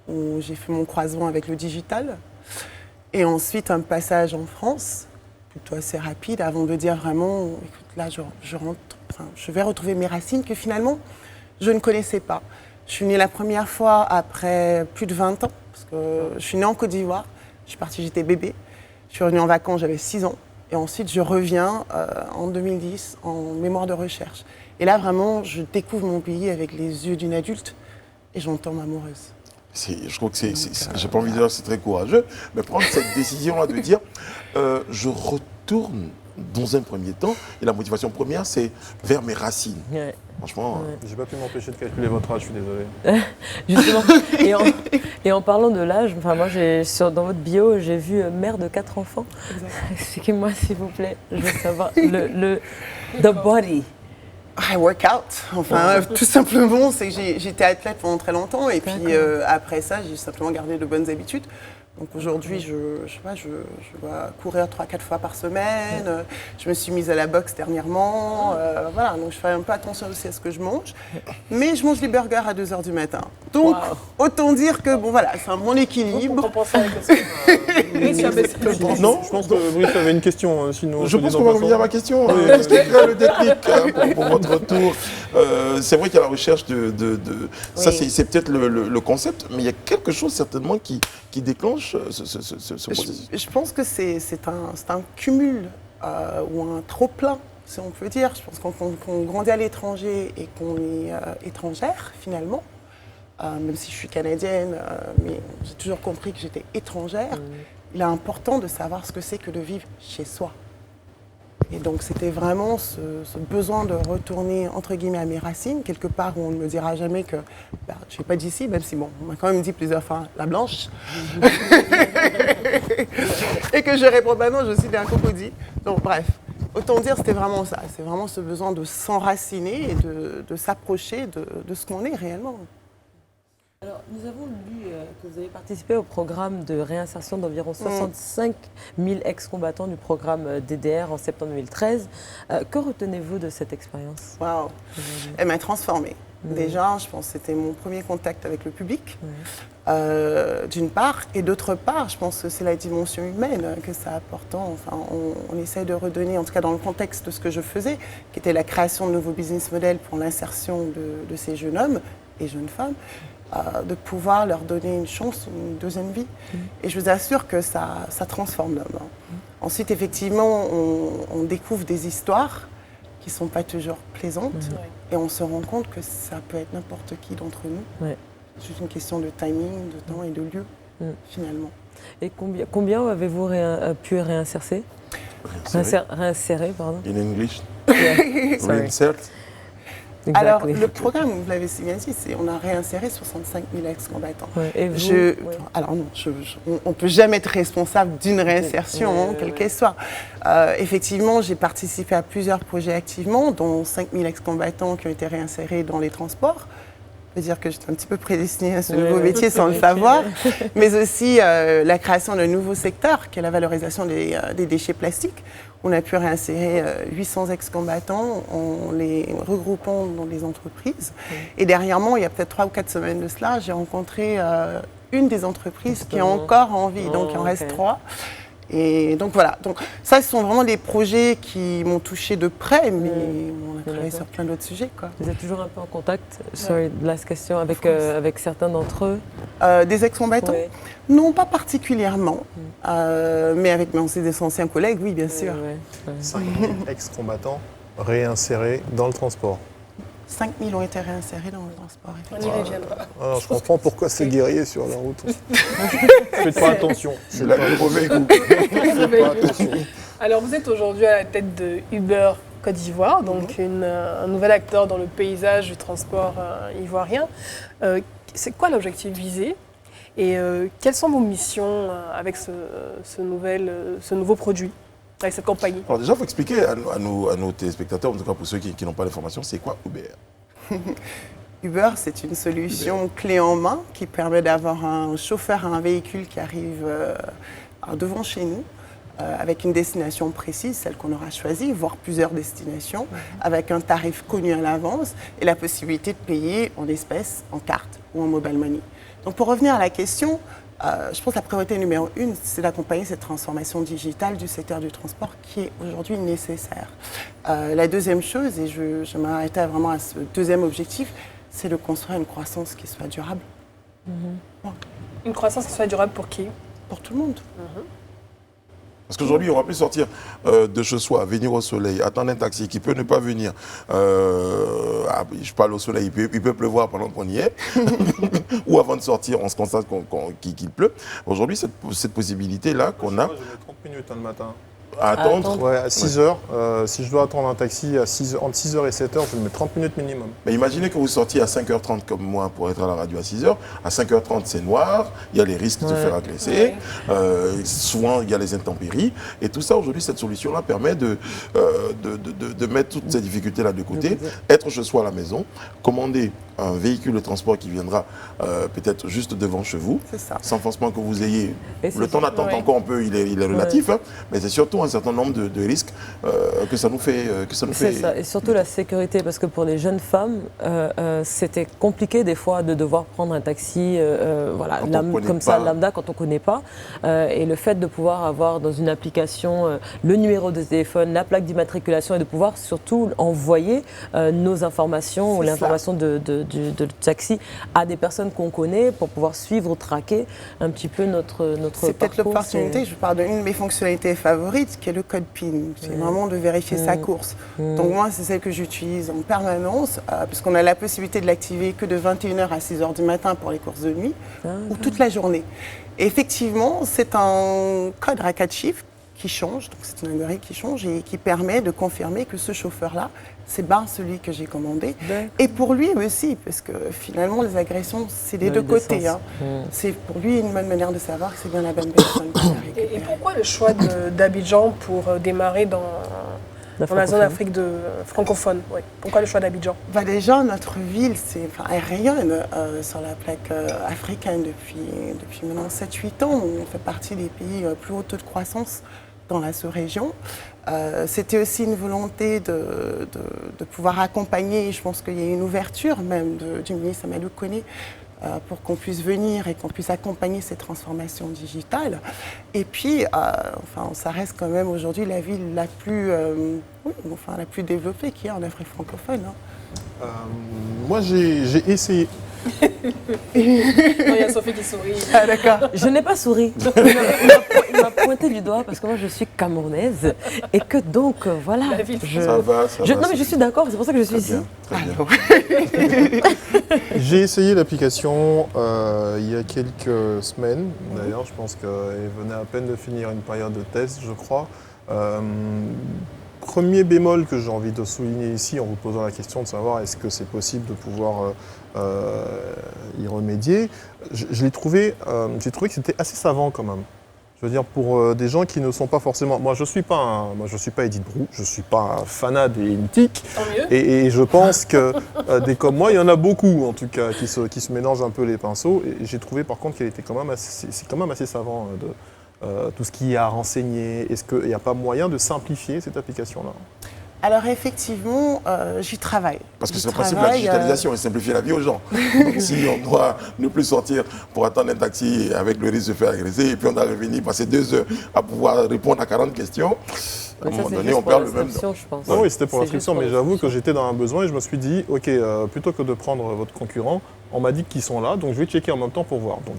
où j'ai fait mon croisement avec le digital. Et ensuite, un passage en France, plutôt assez rapide, avant de dire vraiment, écoute, là, je vais retrouver mes racines que finalement, je ne connaissais pas. Je suis née la première fois après plus de 20 ans, parce que je suis née en Côte d'Ivoire. Je suis partie, j'étais bébé. Je suis revenue en vacances, j'avais 6 ans. Et ensuite, je reviens en 2010 en mémoire de recherche. Et là, vraiment, je découvre mon pays avec les yeux d'une adulte et j'en tombe amoureuse. Je crois que j'ai pas envie de dire que c'est très courageux, mais prendre cette décision-là de dire je retourne dans un premier temps, et la motivation première, c'est vers mes racines. Ouais. Franchement. J'ai pas pu m'empêcher de calculer votre âge, je suis désolé. Justement. Et en parlant de l'âge, enfin moi dans votre bio, j'ai vu mère de 4 enfants. Expliquez-moi s'il vous plaît, je veux savoir the body. I work out. Enfin, tout simplement, c'est que j'étais athlète pendant très longtemps et puis après ça, j'ai simplement gardé de bonnes habitudes. Donc aujourd'hui, je dois courir 3-4 fois par semaine. Je me suis mise à la boxe dernièrement. Voilà, donc je fais un peu attention aussi à ce que je mange. Mais je mange des burgers à 2h du matin. Donc, autant dire que, bon voilà, c'est un bon équilibre. Non, je pense que Brice avait une question. Sinon, je pense qu'on va revenir à ma question. Qu'est-ce qui crée le déclic pour votre retour? C'est vrai qu'il y a la recherche de ça, c'est peut-être le concept, mais il y a quelque chose certainement qui déclenche ce processus. Je pense que c'est un cumul ou un trop-plein, si on peut dire. Je pense qu'on grandit à l'étranger et qu'on est étrangère, finalement, même si je suis canadienne, mais j'ai toujours compris que j'étais étrangère. Il est important de savoir ce que c'est que de vivre chez soi. Et donc, c'était vraiment ce besoin de retourner, entre guillemets, à mes racines, quelque part où on ne me dira jamais que je ne suis pas d'ici, même si, bon, on m'a quand même dit plusieurs fois la blanche. Et que je réponds, bah non, je suis d'un cocody. Donc, bref, autant dire, c'était vraiment ça. C'est vraiment ce besoin de s'enraciner et de s'approcher de ce qu'on est réellement. Alors, nous avons lu que vous avez participé au programme de réinsertion d'environ 65 000 ex-combattants du programme DDR en septembre 2013. Que retenez-vous de cette expérience? Waouh, elle m'a transformée. Déjà, je pense que c'était mon premier contact avec le public, d'une part. Et d'autre part, je pense que c'est la dimension humaine que ça apportant. Enfin, on essaie de redonner, en tout cas dans le contexte de ce que je faisais, qui était la création de nouveaux business models pour l'insertion de ces jeunes hommes et jeunes femmes. De pouvoir leur donner une chance, une deuxième vie. Et je vous assure que ça transforme l'homme. Ensuite, effectivement, on découvre des histoires qui ne sont pas toujours plaisantes et on se rend compte que ça peut être n'importe qui d'entre nous. C'est juste une question de timing, de temps et de lieu, finalement. Et combien avez-vous pu réinsérer? Réinsérer, pardon. In English. Reinsert. Exactly. Alors, le programme, vous l'avez si bien dit, on a réinséré 65 000 ex-combattants. Et vous, alors non, on ne peut jamais être responsable d'une réinsertion, quelle qu'elle soit. Effectivement, j'ai participé à plusieurs projets activement, dont 5 000 ex-combattants qui ont été réinsérés dans les transports. Je veux dire que j'étais un petit peu prédestinée à ce nouveau métier sans le savoir, mais aussi la création d'un nouveau secteur, qui est la valorisation des déchets plastiques. On a pu réinsérer 800 ex-combattants en les regroupant dans des entreprises. Et dernièrement, il y a peut-être 3 ou 4 semaines de cela, j'ai rencontré une des entreprises qui est encore en vie, donc il en reste 3. Et donc voilà, donc ça ce sont vraiment des projets qui m'ont touché de près, mais on a travaillé sur plein d'autres sujets, quoi. Vous êtes toujours un peu en contact, sorry, last question, avec certains d'entre eux? Des ex-combattants? Non, pas particulièrement, mais avec des anciens collègues, oui, bien sûr. 5 000 ex-combattants réinsérés dans le transport. 5 000 ont été réinsérés dans le transport. On y reviendra. Je comprends pourquoi c'est guerrier sur la route. Faites pas attention. C'est la mauvais coup. Alors, vous êtes aujourd'hui à la tête de Uber Côte d'Ivoire, donc un nouvel acteur dans le paysage du transport ivoirien. C'est quoi l'objectif visé? Et quelles sont vos missions avec ce nouveau produit, avec cette compagnie? Alors déjà, il faut expliquer à nos téléspectateurs, en tout cas pour ceux qui n'ont pas l'information, c'est quoi Uber? Uber, c'est une solution clé en main qui permet d'avoir un chauffeur à un véhicule qui arrive devant chez nous, avec une destination précise, celle qu'on aura choisie, voire plusieurs destinations, avec un tarif connu à l'avance et la possibilité de payer en espèces, en carte ou en mobile money. Donc pour revenir à la question, je pense que la priorité numéro 1, c'est d'accompagner cette transformation digitale du secteur du transport qui est aujourd'hui nécessaire. La deuxième chose, et je m'arrêtais vraiment à ce deuxième objectif, c'est de construire une croissance qui soit durable. Une croissance qui soit durable pour qui? Pour tout le monde. Parce qu'aujourd'hui, on va plus sortir de chez soi, venir au soleil, attendre un taxi qui peut ne pas venir. Je parle au soleil, il peut pleuvoir pendant qu'on y est. Ou avant de sortir, on se constate qu'il pleut. Aujourd'hui, cette possibilité-là qu'on a... Je mets 30 minutes le matin. À attendre. Ouais, à 6 heures. Si je dois attendre un taxi entre 6 heures et 7 heures, je mets 30 minutes minimum. Mais imaginez que vous sortiez à 5h30 comme moi pour être à la radio à 6h. À 5h30, c'est noir, il y a les risques de se faire agresser. Souvent, il y a les intempéries. Et tout ça, aujourd'hui, cette solution-là permet de mettre toutes ces difficultés-là de côté, être chez soi à la maison, commander un véhicule de transport qui viendra peut-être juste devant chez vous, sans forcément que vous ayez... Le temps d'attente encore un peu, il est relatif, hein, mais c'est surtout un certain nombre de risques que ça nous fait... C'est ça, et surtout la sécurité, parce que pour les jeunes femmes, c'était compliqué des fois de devoir prendre un taxi comme ça, lambda, quand on ne connaît pas. Et le fait de pouvoir avoir dans une application le numéro de téléphone, la plaque d'immatriculation, et de pouvoir surtout envoyer nos informations ou l'information de taxi à des personnes qu'on connaît pour pouvoir suivre ou traquer un petit peu notre parcours. C'est peut-être l'opportunité, je parle d'une de mes fonctionnalités favorites, qui est le code PIN. C'est vraiment de vérifier sa course. Donc moi, c'est celle que j'utilise en permanence, puisqu'on a la possibilité de l'activer que de 21h à 6h du matin pour les courses de nuit, ou toute la journée. Et effectivement, c'est un code à 4 chiffres qui change, donc c'est une algorithme qui change et qui permet de confirmer que ce chauffeur-là, c'est bien celui que j'ai commandé. Et pour lui aussi, parce que finalement, les agressions, c'est des deux côtés. Hein. C'est pour lui une bonne manière de savoir que c'est bien la bonne personne qui l'a récupéré. Et pourquoi le choix d'Abidjan pour démarrer dans la zone Afrique francophone? Pourquoi le choix d'Abidjan? Déjà, notre ville, elle rayonne sur la plaque africaine depuis maintenant 7-8 ans. On fait partie des pays plus haut taux de croissance dans la sous-région. C'était aussi une volonté de pouvoir accompagner, je pense qu'il y a une ouverture même du ministre Amadou Koné pour qu'on puisse venir et qu'on puisse accompagner ces transformations digitales. Et puis, ça reste quand même aujourd'hui la ville la plus développée qu'il y a en Afrique francophone. Hein. Moi, j'ai essayé. Il y a Sophie qui sourit. Ah, d'accord. Je n'ai pas souri. Il m'a pointé du doigt parce que moi je suis camerounaise et que donc voilà. Ça va. Non mais je suis d'accord, c'est pour ça que je suis ici. J'ai essayé l'application il y a quelques semaines. D'ailleurs, je pense qu'elle venait à peine de finir une période de test, je crois. Premier bémol que j'ai envie de souligner ici en vous posant la question de savoir est-ce que c'est possible de pouvoir y remédier, j'ai trouvé que c'était assez savant quand même. Je veux dire, pour des gens qui ne sont pas forcément... Moi, je ne suis pas Edith Brou, je ne suis pas un fanat des Intiques. Et je pense que des comme moi, il y en a beaucoup, en tout cas, qui se mélangent un peu les pinceaux. Et j'ai trouvé, par contre, qu'elle était quand même assez savant tout ce qui est à renseigner. Est-ce qu'il n'y a pas moyen de simplifier cette application-là ? Alors effectivement, j'y travaille. Parce que c'est le principe de la digitalisation et simplifier la vie aux gens. Donc si on doit ne plus sortir pour attendre un taxi avec le risque de se faire agresser et puis on doit revenir passer 2 heures à pouvoir répondre à 40 questions, à un moment donné, on perd le même temps. Non, oui, c'était pour l'inscription, mais j'avoue que j'étais dans un besoin et je me suis dit, ok, plutôt que de prendre votre concurrent, on m'a dit qu'ils sont là, donc je vais checker en même temps pour voir. Donc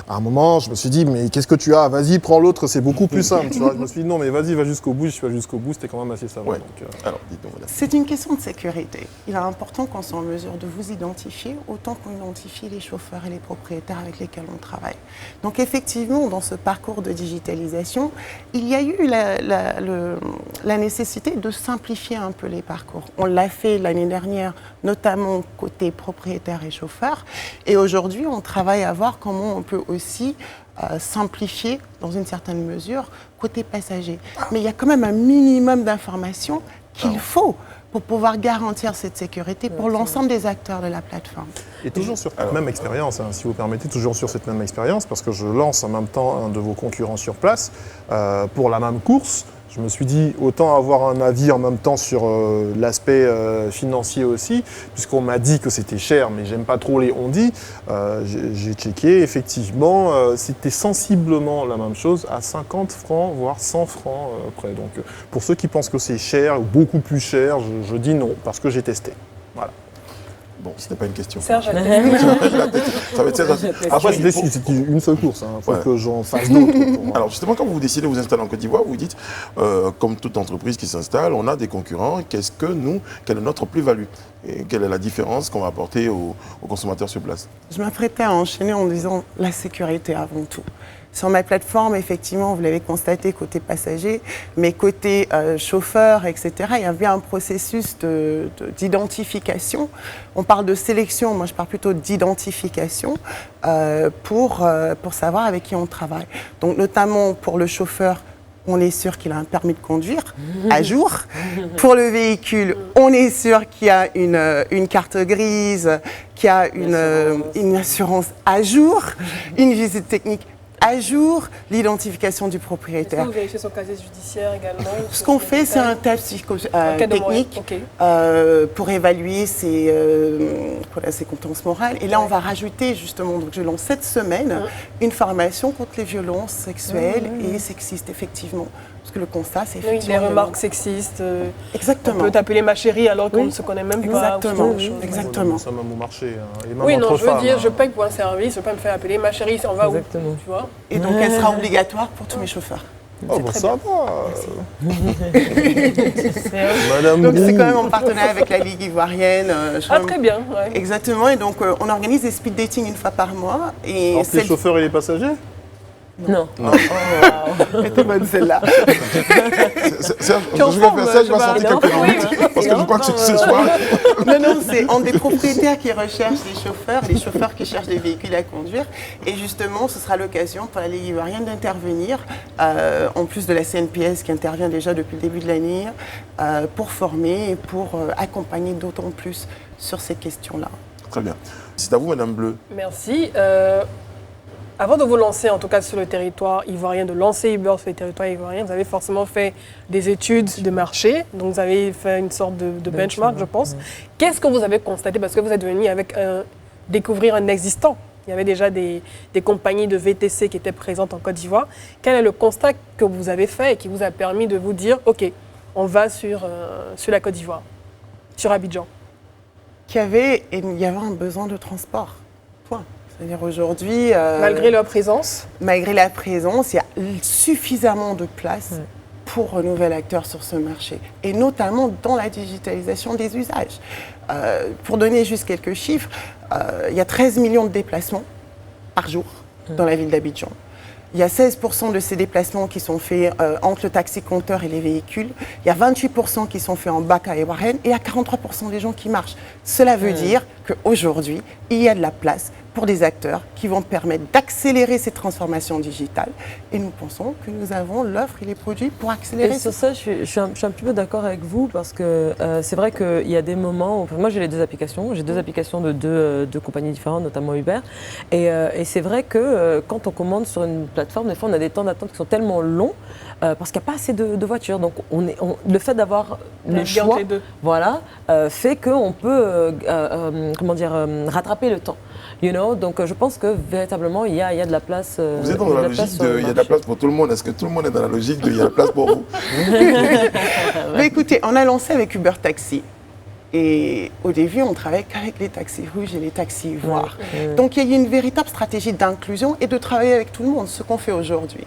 à un moment, je me suis dit, mais qu'est-ce que tu as? Vas-y, prends l'autre, c'est beaucoup plus simple. Tu vois, je me suis dit, non, mais vas-y, va jusqu'au bout. Je suis allé jusqu'au bout, c'était quand même assez savant. Ouais. Alors, dites-donc, madame. C'est une question de sécurité. Il est important qu'on soit en mesure de vous identifier autant qu'on identifie les chauffeurs et les propriétaires avec lesquels on travaille. Donc effectivement, dans ce parcours de digitalisation, il y a eu la nécessité de simplifier un peu les parcours. On l'a fait l'année dernière, notamment côté propriétaire et chauffeur. Et aujourd'hui, on travaille à voir comment on peut aussi simplifier, dans une certaine mesure, côté passager. Mais il y a quand même un minimum d'informations qu'il faut pour pouvoir garantir cette sécurité pour l'ensemble des acteurs de la plateforme. Et toujours sur cette même expérience, si vous permettez, toujours sur cette même expérience, parce que je lance en même temps un de vos concurrents sur place pour la même course. Je me suis dit, autant avoir un avis en même temps sur l'aspect financier aussi, puisqu'on m'a dit que c'était cher, mais j'aime pas trop les on-dit. J'ai checké, effectivement, c'était sensiblement la même chose, à 50 francs, voire 100 francs près. Donc, pour ceux qui pensent que c'est cher, ou beaucoup plus cher, je dis non, parce que j'ai testé. Voilà. Bon, ce n'est pas une question. Serge, ça va être Serge. Après, c'est une seule course. Il faut que j'en fasse d'autres. Alors, justement, quand vous décidez de vous installer en Côte d'Ivoire, vous dites, comme toute entreprise qui s'installe, on a des concurrents. Quelle est notre plus-value? Et quelle est la différence qu'on va apporter aux consommateurs sur place? Je m'apprêtais à enchaîner en disant la sécurité avant tout. Sur ma plateforme, effectivement, vous l'avez constaté côté passager, mais côté chauffeur, etc., il y a bien un processus d'identification. On parle de sélection, moi je parle plutôt d'identification pour savoir avec qui on travaille. Donc notamment pour le chauffeur, on est sûr qu'il a un permis de conduire à jour. Pour le véhicule, on est sûr qu'il y a une carte grise, qu'il y a une assurance à jour, une visite technique à jour, l'identification du propriétaire. Est-ce que vous vérifiez son casier judiciaire également? Ce qu'on fait, c'est un test technique pour évaluer ses compétences morales. Et là, on va rajouter justement, donc je lance cette semaine, une formation contre les violences sexuelles et sexistes, effectivement. Parce que le constat, c'est effectivement... les remarques sexistes. Exactement. On peut t'appeler ma chérie alors qu'on ne se connaît même pas. Exactement. Ça m'a marché. Oui, non, je veux dire, je paye pour un service, je ne peux pas me faire appeler ma chérie, on va où? Tu vois? Et donc, elle sera obligatoire pour tous mes chauffeurs. Oh, bon, ça va. Donc, c'est quand même en partenariat avec la Ligue ivoirienne. Très bien. Ouais. Exactement. Et donc, on organise des speed dating une fois par mois. Et les chauffeurs et les passagers? Non. Elle était bonne celle-là. Je vais faire ça, je vais sortir quelques minutes. Parce que je crois que ce soir. Non, c'est entre des propriétaires qui recherchent les chauffeurs qui cherchent des véhicules à conduire. Et justement, ce sera l'occasion pour la Ligue ivoirienne d'intervenir, en plus de la CNPS qui intervient déjà depuis le début de l'année, pour former et pour accompagner d'autant plus sur ces questions-là. Très bien. C'est à vous, Madame Bleu. Merci. Avant de vous lancer, en tout cas sur le territoire ivoirien, de lancer Uber sur le territoire ivoirien, vous avez forcément fait des études de marché, donc vous avez fait une sorte de benchmark, je pense. Qu'est-ce que vous avez constaté? Parce que vous êtes venu avec découvrir un existant. Il y avait déjà des compagnies de VTC qui étaient présentes en Côte d'Ivoire. Quel est le constat que vous avez fait et qui vous a permis de vous dire, OK, on va sur la Côte d'Ivoire, sur Abidjan? Il y avait un besoin de transport, point. C'est-à-dire aujourd'hui... malgré leur présence? Malgré la présence, il y a suffisamment de place pour un nouvel acteur sur ce marché. Et notamment dans la digitalisation des usages. Pour donner juste quelques chiffres, il y a 13 millions de déplacements par jour dans la ville d'Abidjan. Il y a 16% de ces déplacements qui sont faits entre le taxi-compteur et les véhicules. Il y a 28% qui sont faits en bac à Ivoirienne et il y a 43% des gens qui marchent. Cela veut dire qu'aujourd'hui, il y a de la place pour des acteurs qui vont permettre d'accélérer ces transformations digitales. Et nous pensons que nous avons l'offre et les produits pour accélérer. Et sur ça, je suis un petit peu d'accord avec vous parce que c'est vrai qu'il y a des moments où... Moi, j'ai les deux applications. J'ai deux applications de deux compagnies différentes, notamment Uber. Et c'est vrai que quand on commande sur une plateforme, des fois, on a des temps d'attente qui sont tellement longs parce qu'il n'y a pas assez de voitures. Donc, le fait d'avoir le choix fait qu'on peut rattraper le temps. Donc je pense que véritablement il y a de la place. Vous êtes dans la logique de il y a de la place pour tout le monde. Est-ce que tout le monde est dans la logique de il y a de la place pour vous? Mais écoutez, on a lancé avec Uber Taxi. Et au début, on travaillait qu'avec les taxis rouges et les taxis ivoires. Donc il y a une véritable stratégie d'inclusion et de travailler avec tout le monde, ce qu'on fait aujourd'hui.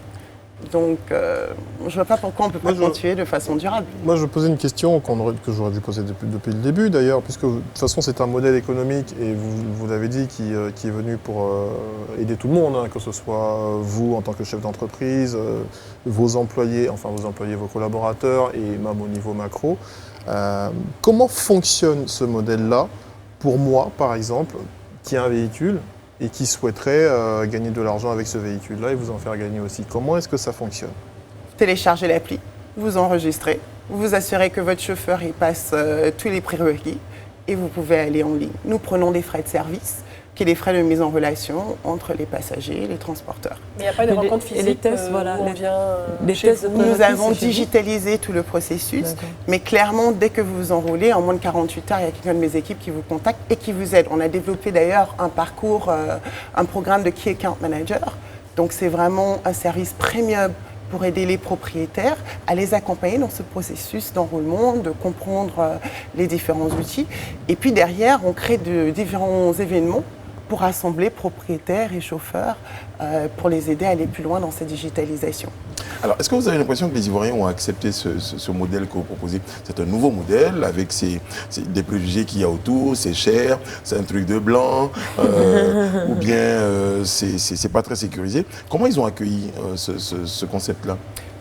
Donc, je ne vois pas pourquoi on ne peut pas continuer de façon durable. Moi, je posais une question que j'aurais dû poser depuis le début, d'ailleurs, puisque de toute façon, c'est un modèle économique, et vous l'avez dit, qui est venu pour aider tout le monde, que ce soit vous en tant que chef d'entreprise, vos employés, vos collaborateurs, et même au niveau macro. Comment fonctionne ce modèle-là, pour moi, par exemple, qui a un véhicule et qui souhaiterait gagner de l'argent avec ce véhicule-là et vous en faire gagner aussi. Comment est-ce que ça fonctionne? Téléchargez l'appli, vous enregistrez, vous vous assurez que votre chauffeur il passe tous les prérequis et vous pouvez aller en ligne. Nous prenons des frais de service, qui est des frais de mise en relation entre les passagers et les transporteurs. Mais il n'y a pas de rencontre physique, les tests, Nous avons digitalisé tout le processus, mais clairement, dès que vous vous enrôlez, en moins de 48 heures, il y a quelqu'un de mes équipes qui vous contacte et qui vous aide. On a développé d'ailleurs un parcours, un programme de Key Account Manager. Donc c'est vraiment un service premium pour aider les propriétaires à les accompagner dans ce processus d'enrôlement, de comprendre les différents outils. Et puis derrière, on crée différents événements pour rassembler propriétaires et chauffeurs pour les aider à aller plus loin dans cette digitalisation. Alors, est-ce que vous avez l'impression que les Ivoiriens ont accepté ce modèle que vous proposez? C'est un nouveau modèle avec des préjugés qu'il y a autour, c'est cher, c'est un truc de blanc, ou bien c'est pas très sécurisé. Comment ils ont accueilli ce concept-là?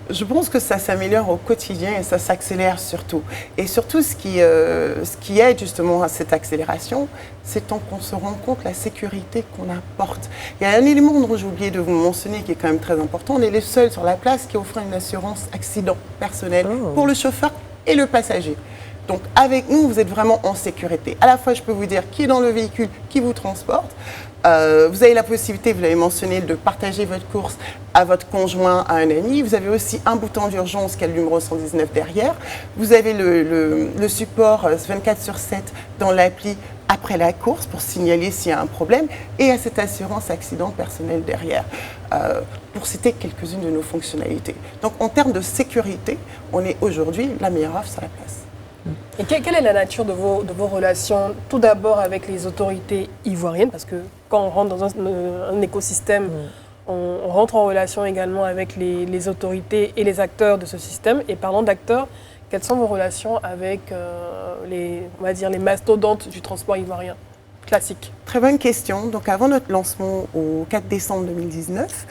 Je pense que ça s'améliore au quotidien et ça s'accélère surtout. Et surtout, ce qui aide justement à cette accélération, c'est tant qu'on se rend compte de la sécurité qu'on apporte. Il y a un élément dont j'ai oublié de vous mentionner qui est quand même très important. On est les seuls sur la place qui offrent une assurance accident personnel pour le chauffeur et le passager. Donc avec nous, vous êtes vraiment en sécurité. À la fois, je peux vous dire qui est dans le véhicule, qui vous transporte. Vous avez la possibilité, vous l'avez mentionné, de partager votre course à votre conjoint, à un ami. Vous avez aussi un bouton d'urgence qui a le numéro 119 derrière. Vous avez le support 24/7 dans l'appli après la course pour signaler s'il y a un problème et à cette assurance accident personnel derrière, pour citer quelques-unes de nos fonctionnalités. Donc en termes de sécurité, on est aujourd'hui la meilleure offre sur la place. Et quelle est la nature de vos relations, tout d'abord avec les autorités ivoiriennes, parce que quand on rentre dans un écosystème, on rentre en relation également avec les autorités et les acteurs de ce système. Et parlant d'acteurs, quelles sont vos relations avec on va dire les mastodontes du transport ivoirien classique? Très bonne question. Donc avant notre lancement au 4 décembre 2019,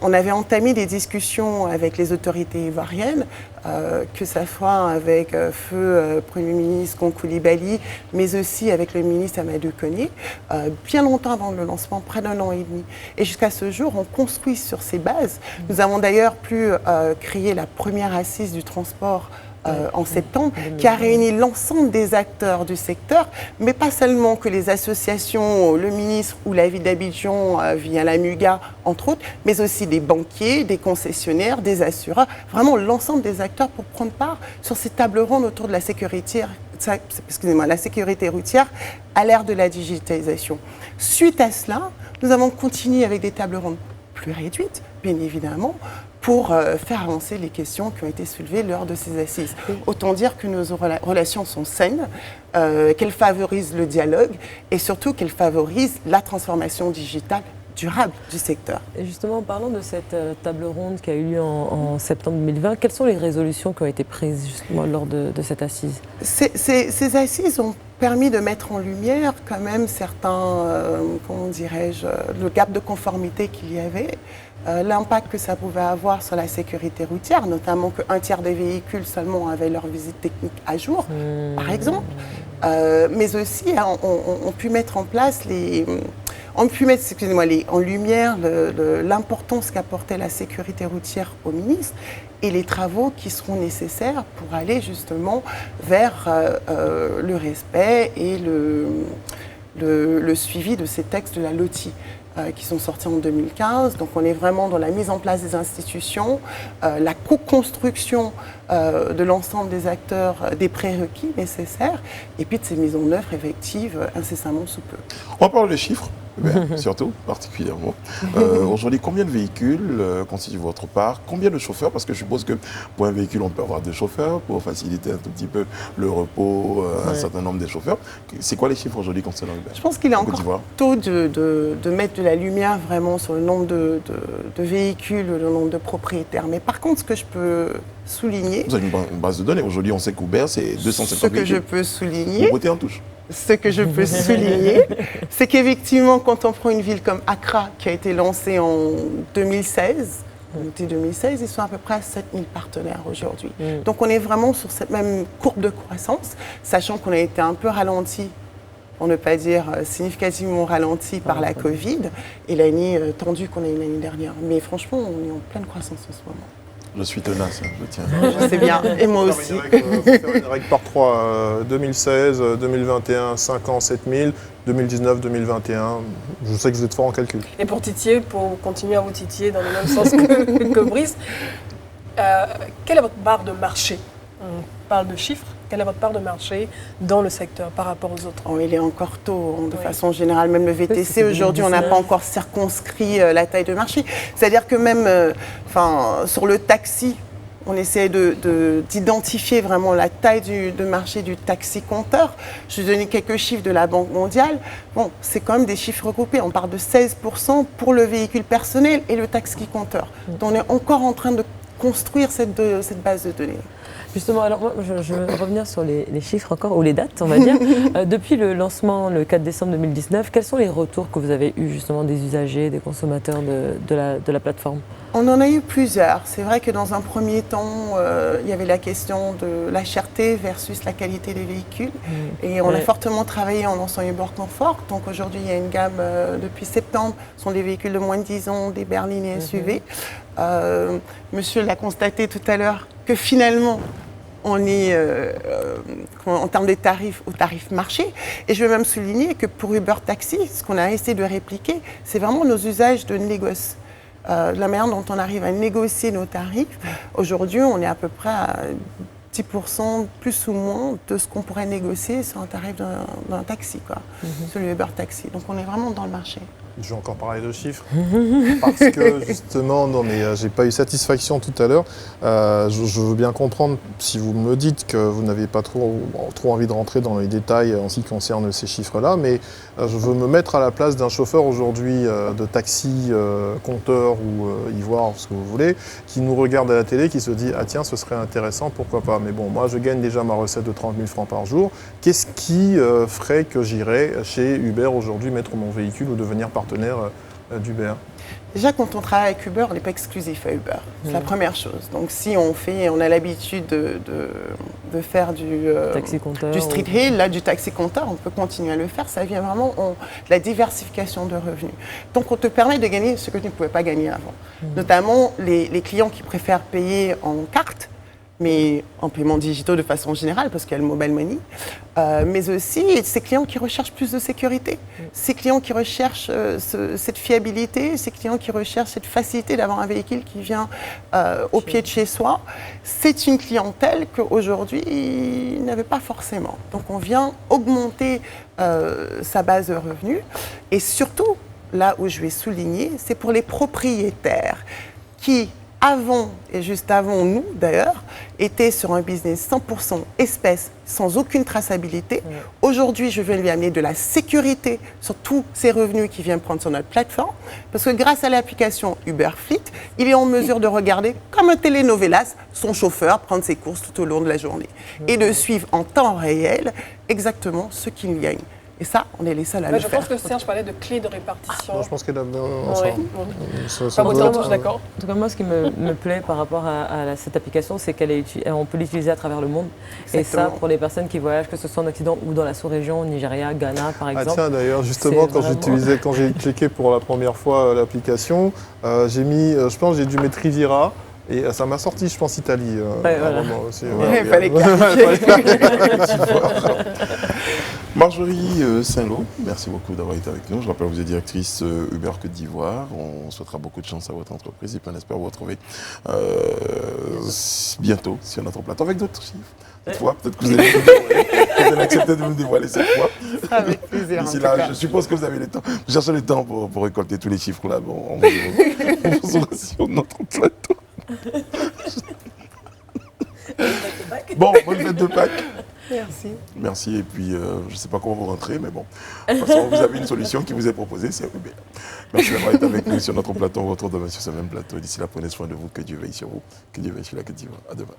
on avait entamé des discussions avec les autorités ivoiriennes, que ce soit avec feu Premier ministre Koulibaly, mais aussi avec le ministre Amadou Koné, bien longtemps avant le lancement, près d'1 an et demi. Et jusqu'à ce jour, on construit sur ces bases. Nous avons d'ailleurs pu créer la première assise du transport en septembre, qui a réuni l'ensemble des acteurs du secteur, mais pas seulement que les associations, le ministre ou la ville d'Abidjan via la MUGA, entre autres, mais aussi des banquiers, des concessionnaires, des assureurs, vraiment l'ensemble des acteurs pour prendre part sur ces tables rondes autour de la sécurité, la sécurité routière à l'ère de la digitalisation. Suite à cela, nous avons continué avec des tables rondes plus réduites, bien évidemment, pour faire avancer les questions qui ont été soulevées lors de ces assises. Autant dire que nos relations sont saines, qu'elles favorisent le dialogue et surtout qu'elles favorisent la transformation digitale durable du secteur. Et justement, en parlant de cette table ronde qui a eu lieu en septembre 2020, quelles sont les résolutions qui ont été prises justement lors de cette assise? Ces assises ont permis de mettre en lumière quand même certains, comment dirais-je, le gap de conformité qu'il y avait, l'impact que ça pouvait avoir sur la sécurité routière, notamment qu'un tiers des véhicules seulement avaient leur visite technique à jour, par exemple, mais aussi on pu mettre en place en lumière l'importance qu'apportait la sécurité routière au ministre et les travaux qui seront nécessaires pour aller justement vers le respect et le suivi de ces textes de la LOTI qui sont sortis en 2015. Donc on est vraiment dans la mise en place des institutions, la co-construction de l'ensemble des acteurs, des prérequis nécessaires, et puis de ces mises en œuvre effectives incessamment sous peu. On parle de chiffres. Surtout, particulièrement. Aujourd'hui, combien de véhicules constituent votre parc? Combien de chauffeurs? Parce que je suppose que pour un véhicule, on peut avoir 2 chauffeurs pour faciliter un tout petit peu le repos, un certain nombre de chauffeurs. C'est quoi les chiffres aujourd'hui concernant Uber? Je pense qu'il est encore tôt de mettre de la lumière vraiment sur le nombre de véhicules, le nombre de propriétaires. Mais par contre, ce que je peux souligner... Vous avez une base de données. Aujourd'hui, on sait qu'Uber, c'est 250 véhicules. Ce que je peux souligner... Vous votez en touche. Ce que je peux souligner, c'est qu'effectivement, quand on prend une ville comme Accra, qui a été lancée en 2016, ils sont à peu près à 7000 partenaires aujourd'hui. Donc on est vraiment sur cette même courbe de croissance, sachant qu'on a été un peu ralenti, pour ne pas dire significativement ralenti par la Covid et l'année tendue qu'on a eu l'année dernière. Mais franchement, on est en pleine croissance en ce moment. Je suis tenace, je tiens. Je sais bien, et moi aussi. Une règle par 3, 2016, 2021, 5 ans, 7000, 2019, 2021. Je sais que vous êtes fort en calcul. Et pour titiller, pour continuer à vous titiller dans le même sens que Brice, quelle est votre barre de marché? On parle de chiffres. Quelle est votre part de marché dans le secteur par rapport aux autres? Il est encore tôt, de façon générale. Même le VTC, aujourd'hui, on n'a pas encore circonscrit la taille de marché. C'est-à-dire que même sur le taxi, on essaie d'identifier vraiment la taille de marché du taxi-compteur. Je vais donner quelques chiffres de la Banque mondiale. Bon, c'est quand même des chiffres regroupés. On parle de 16% pour le véhicule personnel et le taxi-compteur. Donc on est encore en train de construire cette base de données. Justement, alors moi, je veux revenir sur les chiffres encore, ou les dates, on va dire. Depuis le lancement, le 4 décembre 2019, quels sont les retours que vous avez eus justement des usagers, des consommateurs de la plateforme? On en a eu plusieurs. C'est vrai que dans un premier temps, il y avait la question de la cherté versus la qualité des véhicules. Et on a fortement travaillé en lançant Uber Comfort. Donc aujourd'hui, il y a une gamme, depuis septembre, ce sont des véhicules de moins de 10 ans, des berlines et SUV. Monsieur l'a constaté tout à l'heure, que finalement, on est en termes de tarifs au tarif marché. Et je veux même souligner que pour Uber Taxi, ce qu'on a essayé de répliquer, c'est vraiment nos usages de négoce. La manière dont on arrive à négocier nos tarifs. Aujourd'hui, on est à peu près à 10% plus ou moins de ce qu'on pourrait négocier sur un tarif d'un taxi, sur le Uber Taxi. Donc on est vraiment dans le marché. Je vais encore parler de chiffres, parce que justement, non mais j'ai pas eu satisfaction tout à l'heure. Je veux bien comprendre si vous me dites que vous n'avez pas trop envie de rentrer dans les détails en ce qui concerne ces chiffres-là, mais je veux me mettre à la place d'un chauffeur aujourd'hui de taxi, compteur ou ivoire, ce que vous voulez, qui nous regarde à la télé, qui se dit « Ah tiens, ce serait intéressant, pourquoi pas ?» Mais bon, moi je gagne déjà ma recette de 30 000 francs par jour. Qu'est-ce qui ferait que j'irais chez Uber aujourd'hui mettre mon véhicule ou devenir partenaire d'Uber? Déjà, quand on travaille avec Uber, on n'est pas exclusif à Uber. C'est la première chose. Donc, si on a l'habitude de faire du street hail, là, du taxi-compteur, on peut continuer à le faire. Ça vient vraiment de la diversification de revenus. Donc, on te permet de gagner ce que tu ne pouvais pas gagner avant. Notamment, les clients qui préfèrent payer en carte, mais en paiement digitaux de façon générale, parce qu'il y a le mobile money, mais aussi ces clients qui recherchent plus de sécurité, ces clients qui recherchent cette fiabilité, ces clients qui recherchent cette facilité d'avoir un véhicule qui vient au pied de chez soi. C'est une clientèle qu'aujourd'hui, ils n'avaient pas forcément. Donc on vient augmenter sa base de revenus, et surtout, là où je vais souligner, c'est pour les propriétaires qui, avant et juste avant nous d'ailleurs, étaient sur un business 100% espèces, sans aucune traçabilité. Aujourd'hui, je vais lui amener de la sécurité sur tous ces revenus qu'il vient prendre sur notre plateforme, parce que grâce à l'application Uber Fleet, il est en mesure de regarder, comme un telenovelas, son chauffeur prendre ses courses tout au long de la journée et de suivre en temps réel exactement ce qu'il gagne. Et ça, on est les seuls à le faire. Je pense que Serge parlait de clés de répartition. Non, je pense qu'elle a bien... Pas autant, je suis d'accord. En tout cas, moi, ce qui me plaît par rapport à cette application, c'est qu'on peut l'utiliser à travers le monde. Exactement. Et ça, pour les personnes qui voyagent, que ce soit en Occident ou dans la sous-région, Nigeria, Ghana, par exemple. Ah tiens, d'ailleurs, justement, quand j'ai cliqué pour la première fois l'application, j'ai mis, je pense, j'ai dû mettre Riviera. Et ça m'a sorti, je pense, Italie. Voilà. Aussi, il fallait clarifier. Marjorie Saint-Lô, merci beaucoup d'avoir été avec nous. Je rappelle que vous êtes directrice Uber Côte d'Ivoire. On souhaitera beaucoup de chance à votre entreprise et puis on espère vous retrouver bientôt sur notre plateau avec d'autres chiffres. Cette fois, peut-être que vous allez accepter de nous dévoiler cette fois. Avec plaisir. D'ici là, je suppose que vous avez le temps. Vous cherchez le temps pour récolter tous les chiffres là. Bon, on vous aura sur notre plateau. Bon, bonne fête de Pâques. Merci. Merci, et puis je ne sais pas comment vous rentrez, mais bon, de toute façon, vous avez une solution qui vous est proposée, c'est Uber. Merci d'avoir été avec nous sur notre plateau. On se retrouve demain sur ce même plateau. D'ici là, prenez soin de vous, que Dieu veille sur vous, que Dieu veille sur la Côte d'Ivoire. À demain.